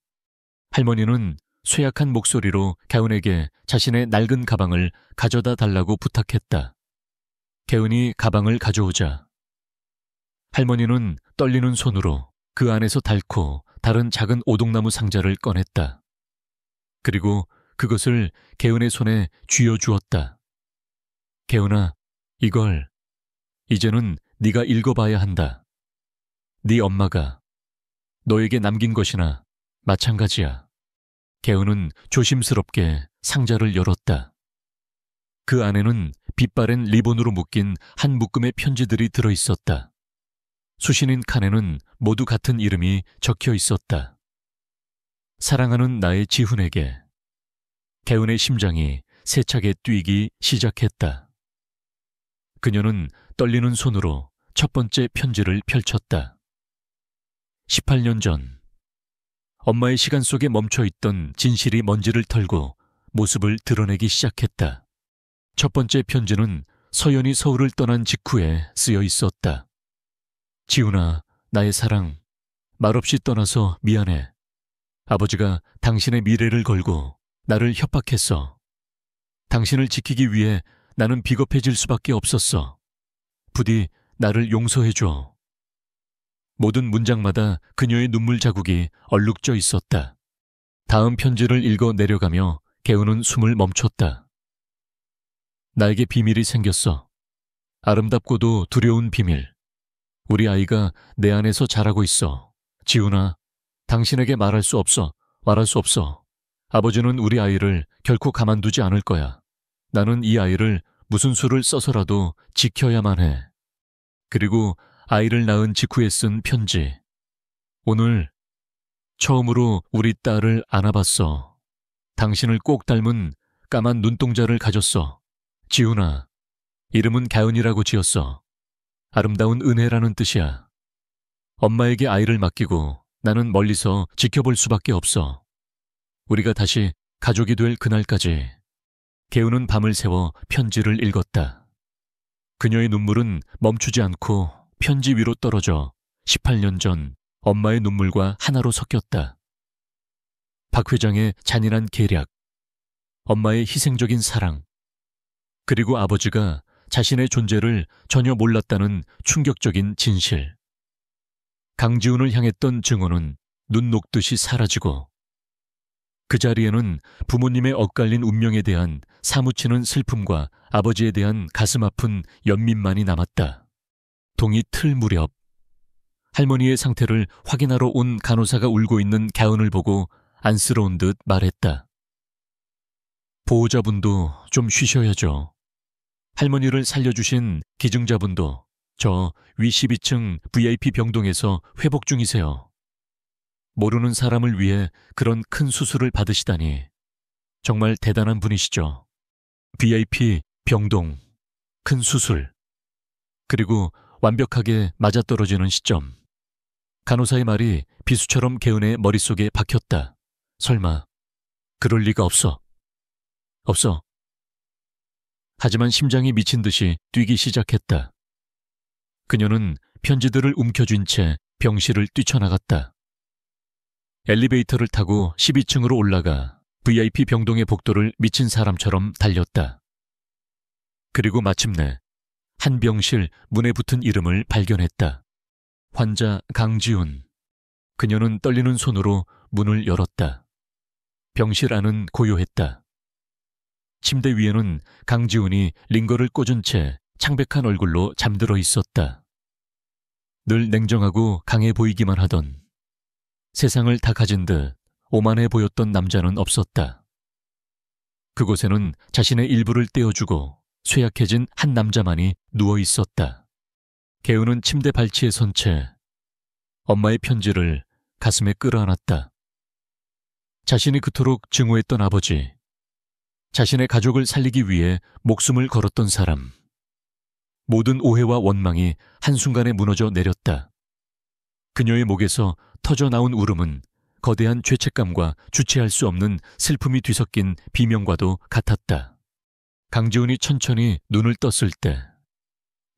할머니는 쇠약한 목소리로 개운에게 자신의 낡은 가방을 가져다 달라고 부탁했다. 개운이 가방을 가져오자 할머니는 떨리는 손으로 그 안에서 닳고 다른 작은 오동나무 상자를 꺼냈다. 그리고 그것을 개운의 손에 쥐어주었다. 개운아, 이걸 이제는 네가 읽어봐야 한다. 네 엄마가 너에게 남긴 것이나 마찬가지야. 개운은 조심스럽게 상자를 열었다. 그 안에는 빛바랜 리본으로 묶인 한 묶음의 편지들이 들어있었다. 수신인 칸에는 모두 같은 이름이 적혀 있었다. 사랑하는 나의 지훈에게. 개운의 심장이 세차게 뛰기 시작했다. 그녀는 떨리는 손으로 첫 번째 편지를 펼쳤다. 18년 전, 엄마의 시간 속에 멈춰있던 진실이 먼지를 털고 모습을 드러내기 시작했다. 첫 번째 편지는 서연이 서울을 떠난 직후에 쓰여 있었다. 지훈아, 나의 사랑, 말없이 떠나서 미안해. 아버지가 당신의 미래를 걸고 나를 협박했어. 당신을 지키기 위해 나는 비겁해질 수밖에 없었어. 부디 나를 용서해줘. 모든 문장마다 그녀의 눈물 자국이 얼룩져 있었다. 다음 편지를 읽어 내려가며 개운은 숨을 멈췄다. 나에게 비밀이 생겼어. 아름답고도 두려운 비밀. 우리 아이가 내 안에서 자라고 있어. 지훈아, 당신에게 말할 수 없어. 말할 수 없어. 아버지는 우리 아이를 결코 가만두지 않을 거야. 나는 이 아이를 무슨 수를 써서라도 지켜야만 해. 그리고 아이를 낳은 직후에 쓴 편지. 오늘 처음으로 우리 딸을 안아봤어. 당신을 꼭 닮은 까만 눈동자를 가졌어. 지훈아, 이름은 가은이라고 지었어. 아름다운 은혜라는 뜻이야. 엄마에게 아이를 맡기고 나는 멀리서 지켜볼 수밖에 없어. 우리가 다시 가족이 될 그날까지. 개운은 밤을 새워 편지를 읽었다. 그녀의 눈물은 멈추지 않고 편지 위로 떨어져 18년 전 엄마의 눈물과 하나로 섞였다. 박 회장의 잔인한 계략, 엄마의 희생적인 사랑, 그리고 아버지가 자신의 존재를 전혀 몰랐다는 충격적인 진실. 강지훈을 향했던 증오는 눈 녹듯이 사라지고 그 자리에는 부모님의 엇갈린 운명에 대한 사무치는 슬픔과 아버지에 대한 가슴 아픈 연민만이 남았다. 동이 틀 무렵 할머니의 상태를 확인하러 온 간호사가 울고 있는 가은을 보고 안쓰러운 듯 말했다. 보호자분도 좀 쉬셔야죠. 할머니를 살려주신 기증자분도 저 위 12층 VIP 병동에서 회복 중이세요. 모르는 사람을 위해 그런 큰 수술을 받으시다니 정말 대단한 분이시죠. VIP 병동, 큰 수술, 그리고 완벽하게 맞아떨어지는 시점. 간호사의 말이 비수처럼 개은의 머릿속에 박혔다. 설마 그럴 리가 없어. 없어. 하지만 심장이 미친 듯이 뛰기 시작했다. 그녀는 편지들을 움켜쥔 채 병실을 뛰쳐나갔다. 엘리베이터를 타고 12층으로 올라가 VIP 병동의 복도를 미친 사람처럼 달렸다. 그리고 마침내 한 병실 문에 붙은 이름을 발견했다. 환자 강지훈. 그녀는 떨리는 손으로 문을 열었다. 병실 안은 고요했다. 침대 위에는 강지훈이 링거를 꽂은 채 창백한 얼굴로 잠들어 있었다. 늘 냉정하고 강해 보이기만 하던, 세상을 다 가진 듯 오만해 보였던 남자는 없었다. 그곳에는 자신의 일부를 떼어주고 쇠약해진 한 남자만이 누워 있었다. 개은은 침대 발치에 선 채 엄마의 편지를 가슴에 끌어안았다. 자신이 그토록 증오했던 아버지, 자신의 가족을 살리기 위해 목숨을 걸었던 사람. 모든 오해와 원망이 한순간에 무너져 내렸다. 그녀의 목에서 터져 나온 울음은 거대한 죄책감과 주체할 수 없는 슬픔이 뒤섞인 비명과도 같았다. 강지훈이 천천히 눈을 떴을 때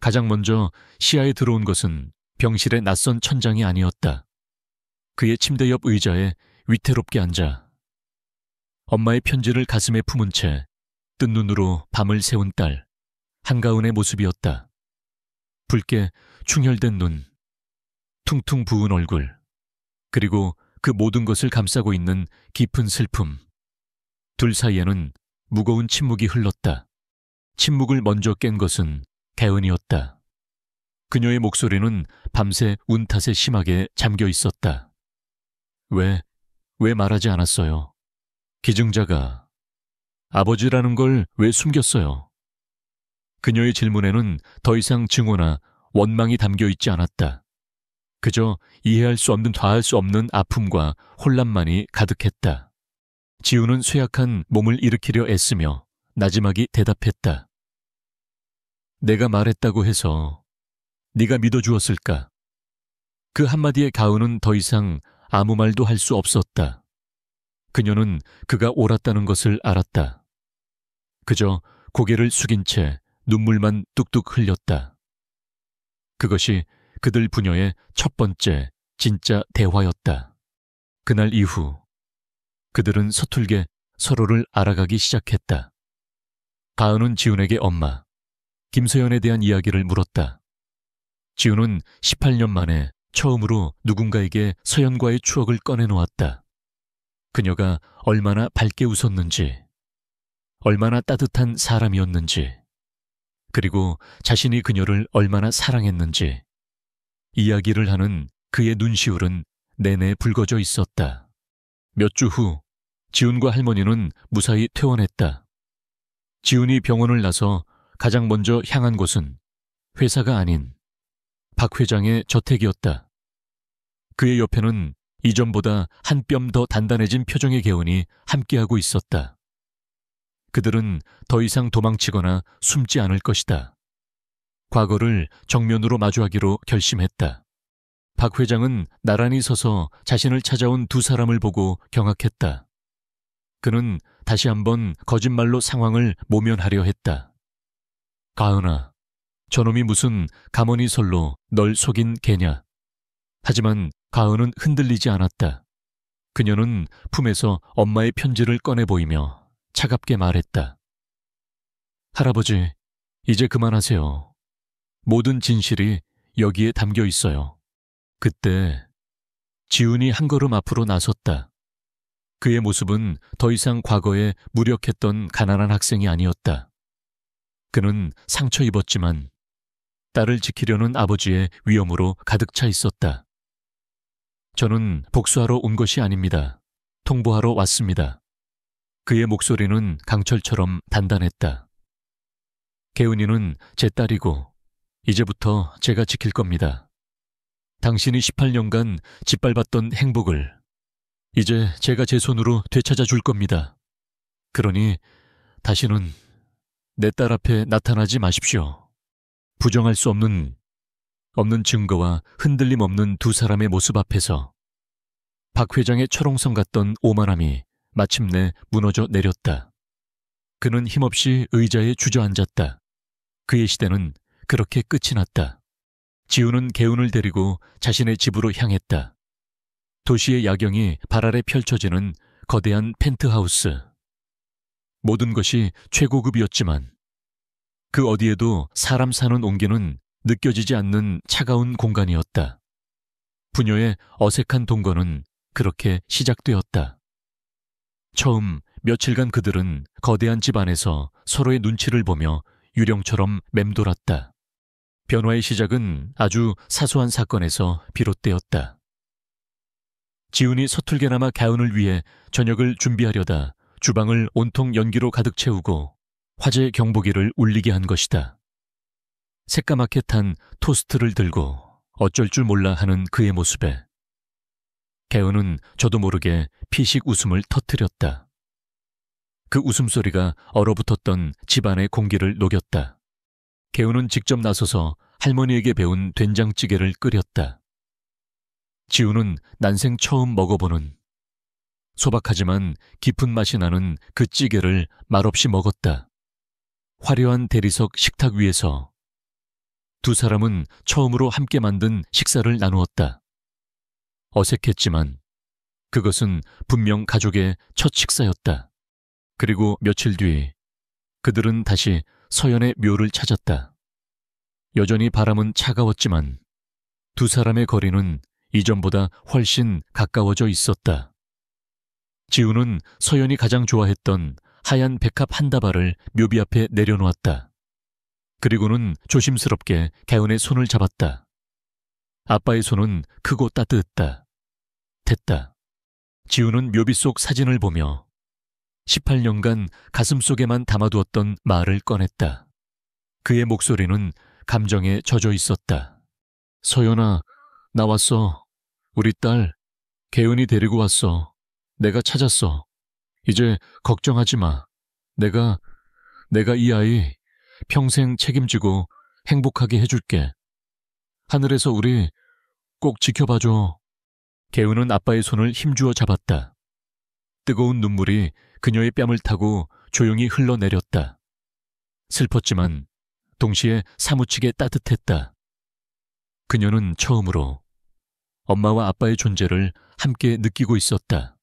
가장 먼저 시야에 들어온 것은 병실의 낯선 천장이 아니었다. 그의 침대 옆 의자에 위태롭게 앉아 엄마의 편지를 가슴에 품은 채 뜬 눈으로 밤을 새운 딸 한가은의 모습이었다. 붉게 충혈된 눈, 퉁퉁 부은 얼굴, 그리고 그 모든 것을 감싸고 있는 깊은 슬픔. 둘 사이에는 무거운 침묵이 흘렀다. 침묵을 먼저 깬 것은 개은이었다. 그녀의 목소리는 밤새 운탓에 심하게 잠겨 있었다. 왜 말하지 않았어요? 기증자가 아버지라는 걸 왜 숨겼어요? 그녀의 질문에는 더 이상 증오나 원망이 담겨 있지 않았다. 그저 이해할 수 없는, 다할 수 없는 아픔과 혼란만이 가득했다. 지우는 쇠약한 몸을 일으키려 애쓰며 나지막이 대답했다. 내가 말했다고 해서 네가 믿어주었을까? 그 한마디에 가은은 더 이상 아무 말도 할 수 없었다. 그녀는 그가 옳았다는 것을 알았다. 그저 고개를 숙인 채 눈물만 뚝뚝 흘렸다. 그것이 그들 부녀의 첫 번째 진짜 대화였다. 그날 이후 그들은 서툴게 서로를 알아가기 시작했다. 가은은 지훈에게 엄마, 김서연에 대한 이야기를 물었다. 지훈은 18년 만에 처음으로 누군가에게 서연과의 추억을 꺼내놓았다. 그녀가 얼마나 밝게 웃었는지, 얼마나 따뜻한 사람이었는지, 그리고 자신이 그녀를 얼마나 사랑했는지 이야기를 하는 그의 눈시울은 내내 붉어져 있었다. 몇 주 후 지훈과 할머니는 무사히 퇴원했다. 지훈이 병원을 나서 가장 먼저 향한 곳은 회사가 아닌 박 회장의 저택이었다. 그의 옆에는 이전보다 한 뼘 더 단단해진 표정의 개운이 함께하고 있었다. 그들은 더 이상 도망치거나 숨지 않을 것이다. 과거를 정면으로 마주하기로 결심했다. 박 회장은 나란히 서서 자신을 찾아온 두 사람을 보고 경악했다. 그는 다시 한번 거짓말로 상황을 모면하려 했다. 가은아, 저놈이 무슨 가머니 설로 널 속인 개냐? 하지만 가은은 흔들리지 않았다. 그녀는 품에서 엄마의 편지를 꺼내 보이며 차갑게 말했다. 할아버지, 이제 그만하세요. 모든 진실이 여기에 담겨 있어요. 그때 지훈이 한 걸음 앞으로 나섰다. 그의 모습은 더 이상 과거에 무력했던 가난한 학생이 아니었다. 그는 상처 입었지만 딸을 지키려는 아버지의 위엄으로 가득 차 있었다. 저는 복수하러 온 것이 아닙니다. 통보하러 왔습니다. 그의 목소리는 강철처럼 단단했다. 개운이는 제 딸이고 이제부터 제가 지킬 겁니다. 당신이 18년간 짓밟았던 행복을 이제 제가 제 손으로 되찾아 줄 겁니다. 그러니 다시는 내 딸 앞에 나타나지 마십시오. 부정할 수 없는 증거와 흔들림 없는 두 사람의 모습 앞에서 박 회장의 철옹성 같던 오만함이 마침내 무너져 내렸다. 그는 힘없이 의자에 주저앉았다. 그의 시대는 그렇게 끝이 났다. 지우는 개운을 데리고 자신의 집으로 향했다. 도시의 야경이 발 아래 펼쳐지는 거대한 펜트하우스. 모든 것이 최고급이었지만 그 어디에도 사람 사는 온기는 느껴지지 않는 차가운 공간이었다. 부녀의 어색한 동거는 그렇게 시작되었다. 처음 며칠간 그들은 거대한 집 안에서 서로의 눈치를 보며 유령처럼 맴돌았다. 변화의 시작은 아주 사소한 사건에서 비롯되었다. 지훈이 서툴게나마 가은을 위해 저녁을 준비하려다 주방을 온통 연기로 가득 채우고 화재 경보기를 울리게 한 것이다. 새까맣게 탄 토스트를 들고 어쩔 줄 몰라 하는 그의 모습에 개은은 저도 모르게 피식 웃음을 터뜨렸다. 그 웃음소리가 얼어붙었던 집안의 공기를 녹였다. 개은은 직접 나서서 할머니에게 배운 된장찌개를 끓였다. 지우는 난생 처음 먹어보는 소박하지만 깊은 맛이 나는 그 찌개를 말없이 먹었다. 화려한 대리석 식탁 위에서 두 사람은 처음으로 함께 만든 식사를 나누었다. 어색했지만 그것은 분명 가족의 첫 식사였다. 그리고 며칠 뒤 그들은 다시 서연의 묘를 찾았다. 여전히 바람은 차가웠지만 두 사람의 거리는 이전보다 훨씬 가까워져 있었다. 지우는 서연이 가장 좋아했던 하얀 백합 한 다발을 묘비 앞에 내려놓았다. 그리고는 조심스럽게 개운의 손을 잡았다. 아빠의 손은 크고 따뜻했다. 됐다. 지우는 묘비 속 사진을 보며 18년간 가슴속에만 담아두었던 말을 꺼냈다. 그의 목소리는 감정에 젖어 있었다. 서연아, 나 왔어. 우리 딸, 개은이 데리고 왔어. 내가 찾았어. 이제 걱정하지 마. 내가 이 아이 평생 책임지고 행복하게 해줄게. 하늘에서 우리 꼭 지켜봐줘. 개은은 아빠의 손을 힘주어 잡았다. 뜨거운 눈물이 그녀의 뺨을 타고 조용히 흘러내렸다. 슬펐지만 동시에 사무치게 따뜻했다. 그녀는 처음으로 엄마와 아빠의 존재를 함께 느끼고 있었다.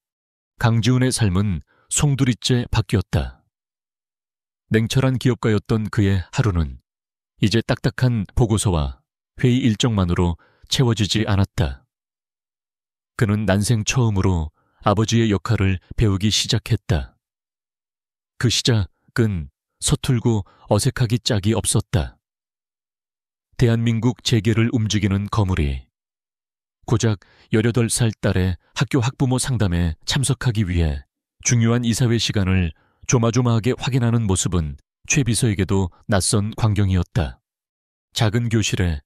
강지훈의 삶은 송두리째 바뀌었다. 냉철한 기업가였던 그의 하루는 이제 딱딱한 보고서와 회의 일정만으로 채워지지 않았다. 그는 난생 처음으로 아버지의 역할을 배우기 시작했다. 그 시작은 서툴고 어색하기 짝이 없었다. 대한민국 재계를 움직이는 거물이 고작 18살 딸의 학교 학부모 상담에 참석하기 위해 중요한 이사회 시간을 조마조마하게 확인하는 모습은 최 비서에게도 낯선 광경이었다. 작은 교실에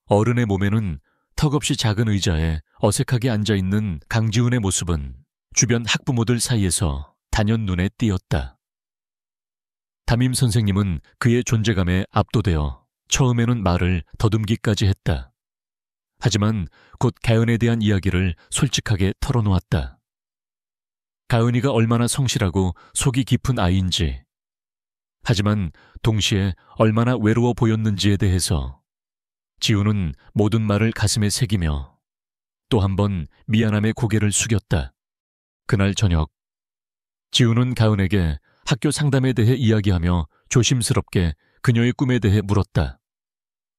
어른의 몸에는 턱없이 작은 의자에 어색하게 앉아있는 강지훈의 모습은 주변 학부모들 사이에서 단연 눈에 띄었다. 담임 선생님은 그의 존재감에 압도되어 처음에는 말을 더듬기까지 했다. 하지만 곧 가은에 대한 이야기를 솔직하게 털어놓았다. 가은이가 얼마나 성실하고 속이 깊은 아이인지, 하지만 동시에 얼마나 외로워 보였는지에 대해서 지우는 모든 말을 가슴에 새기며 또 한 번 미안함에 고개를 숙였다. 그날 저녁, 지우는 가은에게 학교 상담에 대해 이야기하며 조심스럽게 그녀의 꿈에 대해 물었다.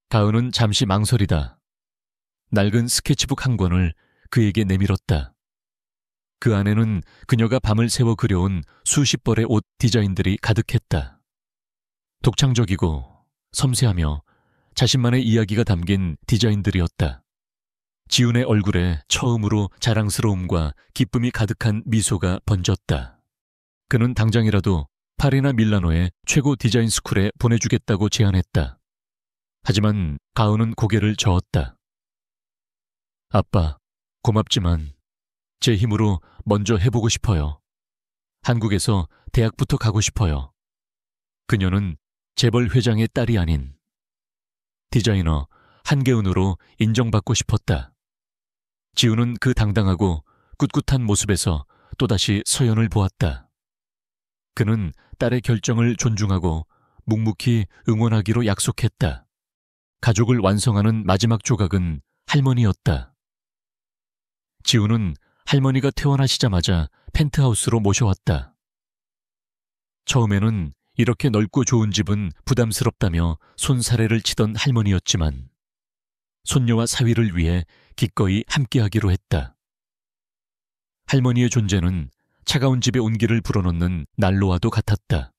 가은은 잠시 망설이다 낡은 스케치북 한 권을 그에게 내밀었다. 그 안에는 그녀가 밤을 새워 그려온 수십 벌의 옷 디자인들이 가득했다. 독창적이고 섬세하며 자신만의 이야기가 담긴 디자인들이었다. 지훈의 얼굴에 처음으로 자랑스러움과 기쁨이 가득한 미소가 번졌다. 그는 당장이라도 파리나 밀라노의 최고 디자인 스쿨에 보내주겠다고 제안했다. 하지만 가은은 고개를 저었다. 아빠, 고맙지만 제 힘으로 먼저 해보고 싶어요. 한국에서 대학부터 가고 싶어요. 그녀는 재벌 회장의 딸이 아닌 디자이너 한계은으로 인정받고 싶었다. 지훈은 그 당당하고 꿋꿋한 모습에서 또다시 서연을 보았다. 그는 딸의 결정을 존중하고 묵묵히 응원하기로 약속했다. 가족을 완성하는 마지막 조각은 할머니였다. 지훈은 할머니가 퇴원하시자마자 펜트하우스로 모셔왔다. 처음에는 이렇게 넓고 좋은 집은 부담스럽다며 손사래를 치던 할머니였지만 손녀와 사위를 위해 기꺼이 함께하기로 했다. 할머니의 존재는 차가운 집의 온기를 불어넣는 난로와도 같았다.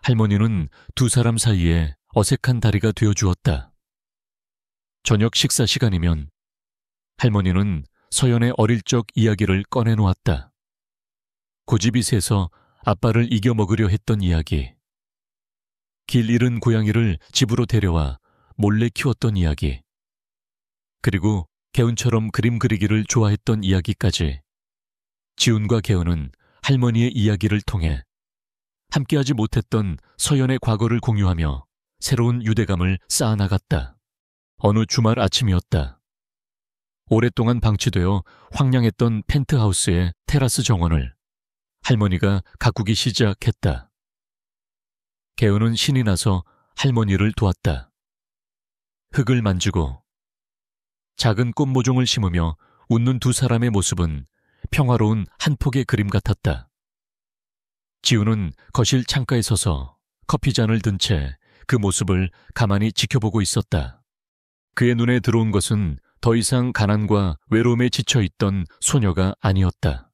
할머니는 두 사람 사이에 어색한 다리가 되어주었다. 저녁 식사 시간이면 할머니는 서연의 어릴 적 이야기를 꺼내놓았다. 고집이 세서 아빠를 이겨먹으려 했던 이야기. 길 잃은 고양이를 집으로 데려와 몰래 키웠던 이야기. 그리고 개운처럼 그림 그리기를 좋아했던 이야기까지. 지훈과 개운은 할머니의 이야기를 통해 함께하지 못했던 서연의 과거를 공유하며 새로운 유대감을 쌓아나갔다. 어느 주말 아침이었다. 오랫동안 방치되어 황량했던 펜트하우스의 테라스 정원을 할머니가 가꾸기 시작했다. 개운은 신이 나서 할머니를 도왔다. 흙을 만지고 작은 꽃 모종을 심으며 웃는 두 사람의 모습은 평화로운 한 폭의 그림 같았다. 지훈은 거실 창가에 서서 커피잔을 든 채 그 모습을 가만히 지켜보고 있었다. 그의 눈에 들어온 것은 더 이상 가난과 외로움에 지쳐있던 소녀가 아니었다.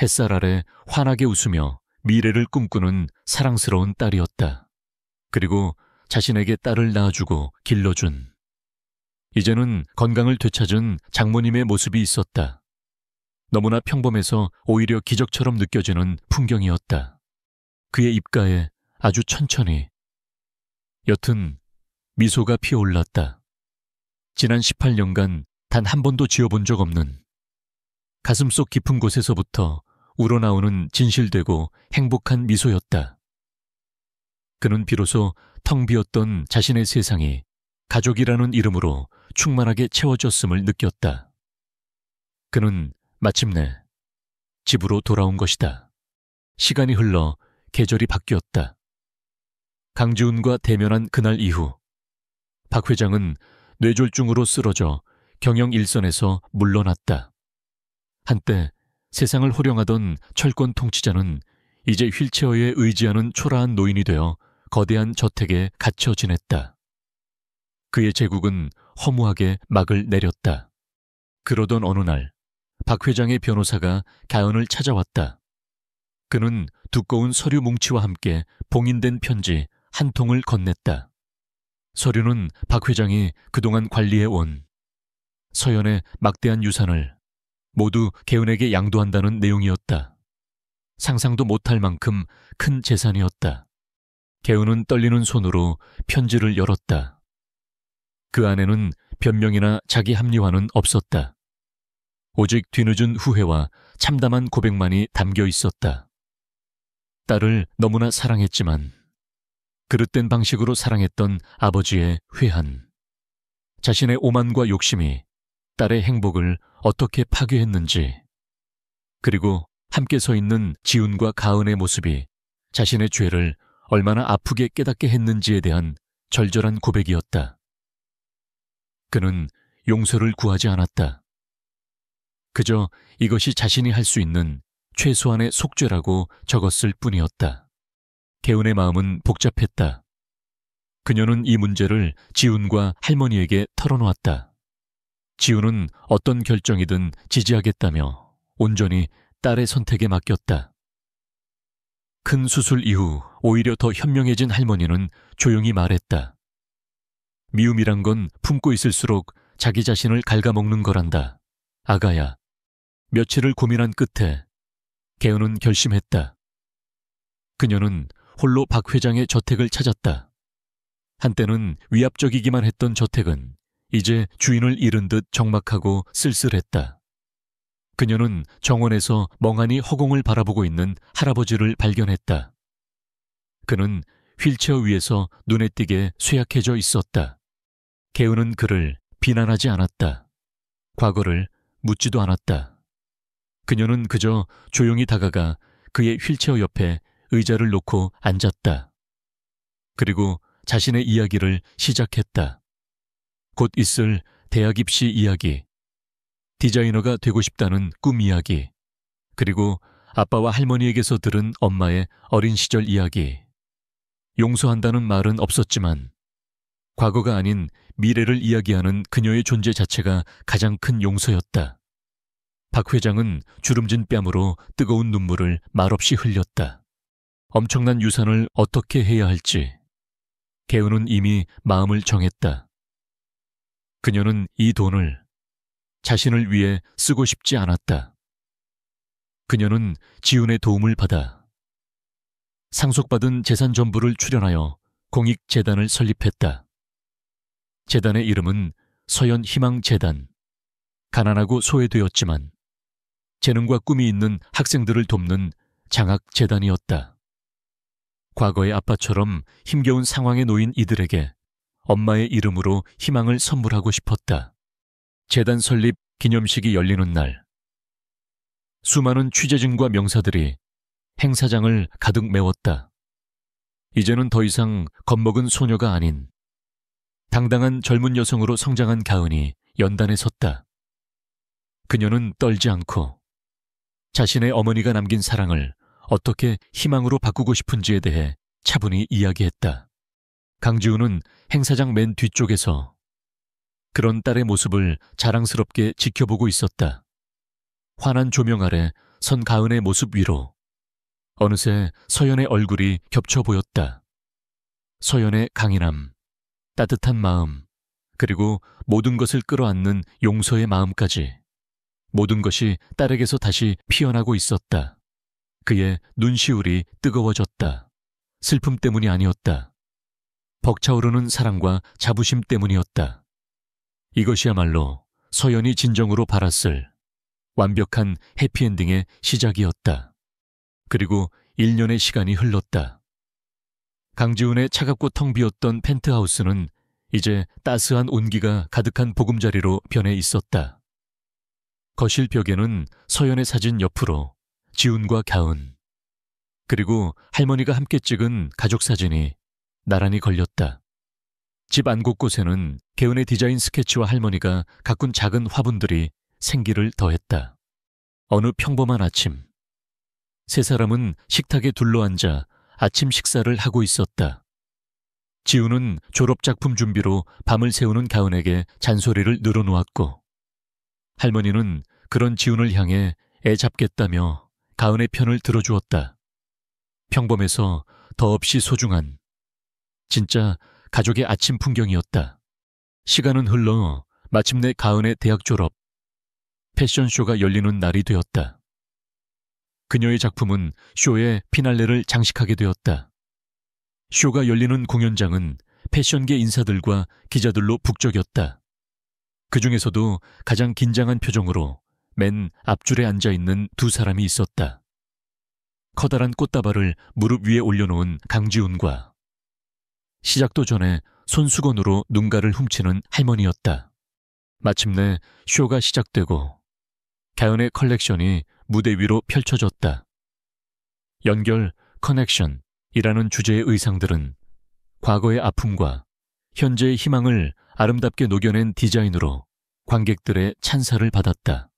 햇살 아래 환하게 웃으며 미래를 꿈꾸는 사랑스러운 딸이었다. 그리고 자신에게 딸을 낳아주고 길러준. 이제는 건강을 되찾은 장모님의 모습이 있었다. 너무나 평범해서 오히려 기적처럼 느껴지는 풍경이었다. 그의 입가에 아주 천천히 옅은 미소가 피어올랐다. 지난 18년간 단 한 번도 지어본 적 없는 가슴속 깊은 곳에서부터 우러나오는 진실되고 행복한 미소였다. 그는 비로소 텅 비었던 자신의 세상이 가족이라는 이름으로 충만하게 채워졌음을 느꼈다. 그는 마침내 집으로 돌아온 것이다. 시간이 흘러 계절이 바뀌었다. 강지훈과 대면한 그날 이후 박 회장은 뇌졸중으로 쓰러져 경영 일선에서 물러났다. 한때 세상을 호령하던 철권 통치자는 이제 휠체어에 의지하는 초라한 노인이 되어 거대한 저택에 갇혀 지냈다. 그의 제국은 허무하게 막을 내렸다. 그러던 어느 날 박 회장의 변호사가 가은을 찾아왔다. 그는 두꺼운 서류 뭉치와 함께 봉인된 편지 한 통을 건넸다. 서류는 박 회장이 그동안 관리해온 서연의 막대한 유산을 모두 개은에게 양도한다는 내용이었다. 상상도 못할 만큼 큰 재산이었다. 개은은 떨리는 손으로 편지를 열었다. 그 안에는 변명이나 자기 합리화는 없었다. 오직 뒤늦은 후회와 참담한 고백만이 담겨 있었다. 딸을 너무나 사랑했지만 그릇된 방식으로 사랑했던 아버지의 회한, 자신의 오만과 욕심이 딸의 행복을 어떻게 파괴했는지, 그리고 함께 서 있는 지훈과 가은의 모습이 자신의 죄를 얼마나 아프게 깨닫게 했는지에 대한 절절한 고백이었다. 그는 용서를 구하지 않았다. 그저 이것이 자신이 할 수 있는 최소한의 속죄라고 적었을 뿐이었다. 개은의 마음은 복잡했다. 그녀는 이 문제를 지훈과 할머니에게 털어놓았다. 지훈은 어떤 결정이든 지지하겠다며 온전히 딸의 선택에 맡겼다. 큰 수술 이후 오히려 더 현명해진 할머니는 조용히 말했다. 미움이란 건 품고 있을수록 자기 자신을 갉아먹는 거란다. 아가야. 며칠을 고민한 끝에 개은은 결심했다. 그녀는 홀로 박 회장의 저택을 찾았다. 한때는 위압적이기만 했던 저택은 이제 주인을 잃은 듯 적막하고 쓸쓸했다. 그녀는 정원에서 멍하니 허공을 바라보고 있는 할아버지를 발견했다. 그는 휠체어 위에서 눈에 띄게 쇠약해져 있었다. 개은은 그를 비난하지 않았다. 과거를 묻지도 않았다. 그녀는 그저 조용히 다가가 그의 휠체어 옆에 의자를 놓고 앉았다. 그리고 자신의 이야기를 시작했다. 곧 있을 대학 입시 이야기, 디자이너가 되고 싶다는 꿈 이야기, 그리고 아빠와 할머니에게서 들은 엄마의 어린 시절 이야기. 용서한다는 말은 없었지만 과거가 아닌 미래를 이야기하는 그녀의 존재 자체가 가장 큰 용서였다. 박 회장은 주름진 뺨으로 뜨거운 눈물을 말없이 흘렸다. 엄청난 유산을 어떻게 해야 할지 개은은 이미 마음을 정했다. 그녀는 이 돈을 자신을 위해 쓰고 싶지 않았다. 그녀는 지훈의 도움을 받아 상속받은 재산 전부를 출연하여 공익재단을 설립했다. 재단의 이름은 서현희망재단. 가난하고 소외되었지만 재능과 꿈이 있는 학생들을 돕는 장학재단이었다. 과거의 아빠처럼 힘겨운 상황에 놓인 이들에게 엄마의 이름으로 희망을 선물하고 싶었다. 재단 설립 기념식이 열리는 날, 수많은 취재진과 명사들이 행사장을 가득 메웠다. 이제는 더 이상 겁먹은 소녀가 아닌 당당한 젊은 여성으로 성장한 가은이 연단에 섰다. 그녀는 떨지 않고 자신의 어머니가 남긴 사랑을 어떻게 희망으로 바꾸고 싶은지에 대해 차분히 이야기했다. 강지훈은 행사장 맨 뒤쪽에서 그런 딸의 모습을 자랑스럽게 지켜보고 있었다. 환한 조명 아래 선 가은의 모습 위로 어느새 서연의 얼굴이 겹쳐 보였다. 서연의 강인함, 따뜻한 마음, 그리고 모든 것을 끌어안는 용서의 마음까지 모든 것이 딸에게서 다시 피어나고 있었다. 그의 눈시울이 뜨거워졌다. 슬픔 때문이 아니었다. 벅차오르는 사랑과 자부심 때문이었다. 이것이야말로 서연이 진정으로 바랐을 완벽한 해피엔딩의 시작이었다. 그리고 1년의 시간이 흘렀다. 강지훈의 차갑고 텅 비었던 펜트하우스는 이제 따스한 온기가 가득한 보금자리로 변해 있었다. 거실 벽에는 서연의 사진 옆으로 지훈과 가은, 그리고 할머니가 함께 찍은 가족 사진이 나란히 걸렸다. 집 안 곳곳에는 개은의 디자인 스케치와 할머니가 가꾼 작은 화분들이 생기를 더했다. 어느 평범한 아침, 세 사람은 식탁에 둘러앉아 아침 식사를 하고 있었다. 지훈은 졸업작품 준비로 밤을 새우는 가은에게 잔소리를 늘어놓았고, 할머니는 그런 지훈을 향해 애 잡겠다며 가은의 편을 들어주었다. 평범해서 더없이 소중한 진짜 가족의 아침 풍경이었다. 시간은 흘러 마침내 가은의 대학 졸업, 패션쇼가 열리는 날이 되었다. 그녀의 작품은 쇼의 피날레를 장식하게 되었다. 쇼가 열리는 공연장은 패션계 인사들과 기자들로 북적였다. 그 중에서도 가장 긴장한 표정으로 맨 앞줄에 앉아있는 두 사람이 있었다. 커다란 꽃다발을 무릎 위에 올려놓은 강지훈과 시작도 전에 손수건으로 눈가를 훔치는 할머니였다. 마침내 쇼가 시작되고 가연의 컬렉션이 무대 위로 펼쳐졌다. 연결, 커넥션이라는 주제의 의상들은 과거의 아픔과 현재의 희망을 아름답게 녹여낸 디자인으로 관객들의 찬사를 받았다.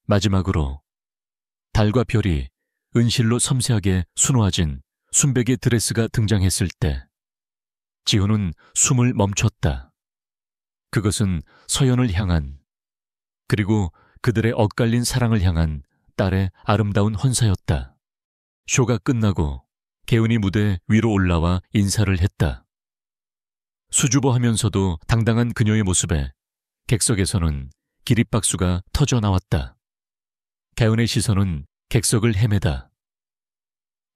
마지막으로 달과 별이 은실로 섬세하게 수놓아진 순백의 드레스가 등장했을 때 지훈은 숨을 멈췄다. 그것은 서연을 향한, 그리고 그들의 엇갈린 사랑을 향한 딸의 아름다운 헌사였다. 쇼가 끝나고 개운이 무대 위로 올라와 인사를 했다. 수줍어하면서도 당당한 그녀의 모습에 객석에서는 기립박수가 터져 나왔다. 개운의 시선은 객석을 헤매다.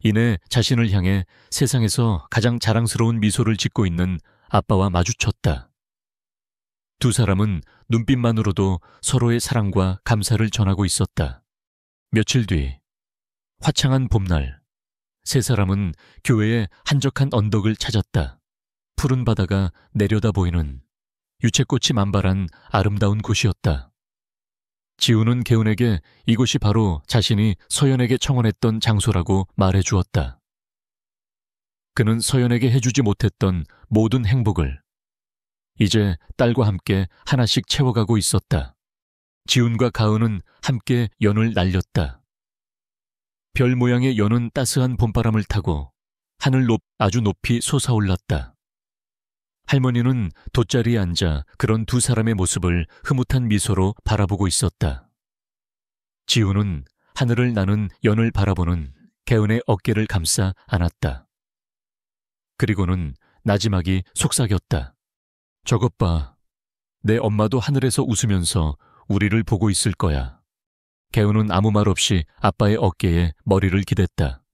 이내 자신을 향해 세상에서 가장 자랑스러운 미소를 짓고 있는 아빠와 마주쳤다. 두 사람은 눈빛만으로도 서로의 사랑과 감사를 전하고 있었다. 며칠 뒤, 화창한 봄날, 세 사람은 교회의 한적한 언덕을 찾았다. 푸른 바다가 내려다 보이는 유채꽃이 만발한 아름다운 곳이었다. 지우는 개운에게 이곳이 바로 자신이 서연에게 청혼했던 장소라고 말해주었다. 그는 서연에게 해주지 못했던 모든 행복을 이제 딸과 함께 하나씩 채워가고 있었다. 지훈과 가은은 함께 연을 날렸다. 별 모양의 연은 따스한 봄바람을 타고 하늘 아주 높이 솟아올랐다. 할머니는 돗자리에 앉아 그런 두 사람의 모습을 흐뭇한 미소로 바라보고 있었다. 지훈은 하늘을 나는 연을 바라보는 개은의 어깨를 감싸 안았다. 그리고는 나지막이 속삭였다. 저것 봐. 내 엄마도 하늘에서 웃으면서 우리를 보고 있을 거야. 개운은 아무 말 없이 아빠의 어깨에 머리를 기댔다.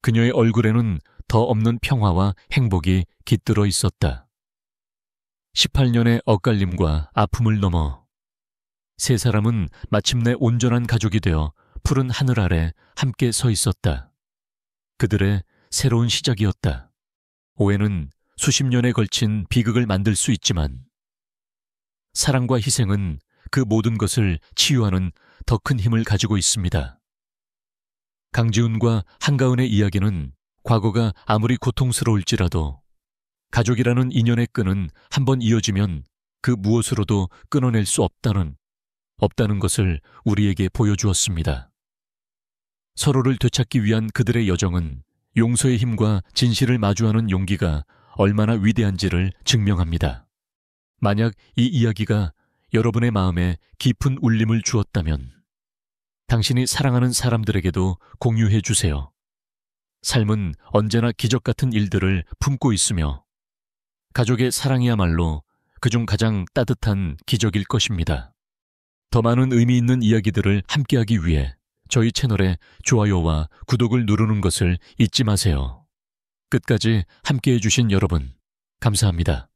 그녀의 얼굴에는 더 없는 평화와 행복이 깃들어 있었다. 18년의 엇갈림과 아픔을 넘어 세 사람은 마침내 온전한 가족이 되어 푸른 하늘 아래 함께 서 있었다. 그들의 새로운 시작이었다. 오해는 수십 년에 걸친 비극을 만들 수 있지만 사랑과 희생은 그 모든 것을 치유하는 더 큰 힘을 가지고 있습니다. 강지훈과 한가은의 이야기는 과거가 아무리 고통스러울지라도 가족이라는 인연의 끈은 한번 이어지면 그 무엇으로도 끊어낼 수 없다는 것을 우리에게 보여주었습니다. 서로를 되찾기 위한 그들의 여정은 용서의 힘과 진실을 마주하는 용기가 얼마나 위대한지를 증명합니다. 만약 이 이야기가 여러분의 마음에 깊은 울림을 주었다면 당신이 사랑하는 사람들에게도 공유해 주세요. 삶은 언제나 기적 같은 일들을 품고 있으며 가족의 사랑이야말로 그중 가장 따뜻한 기적일 것입니다. 더 많은 의미 있는 이야기들을 함께하기 위해 저희 채널에 좋아요와 구독을 누르는 것을 잊지 마세요. 끝까지 함께해 주신 여러분, 감사합니다.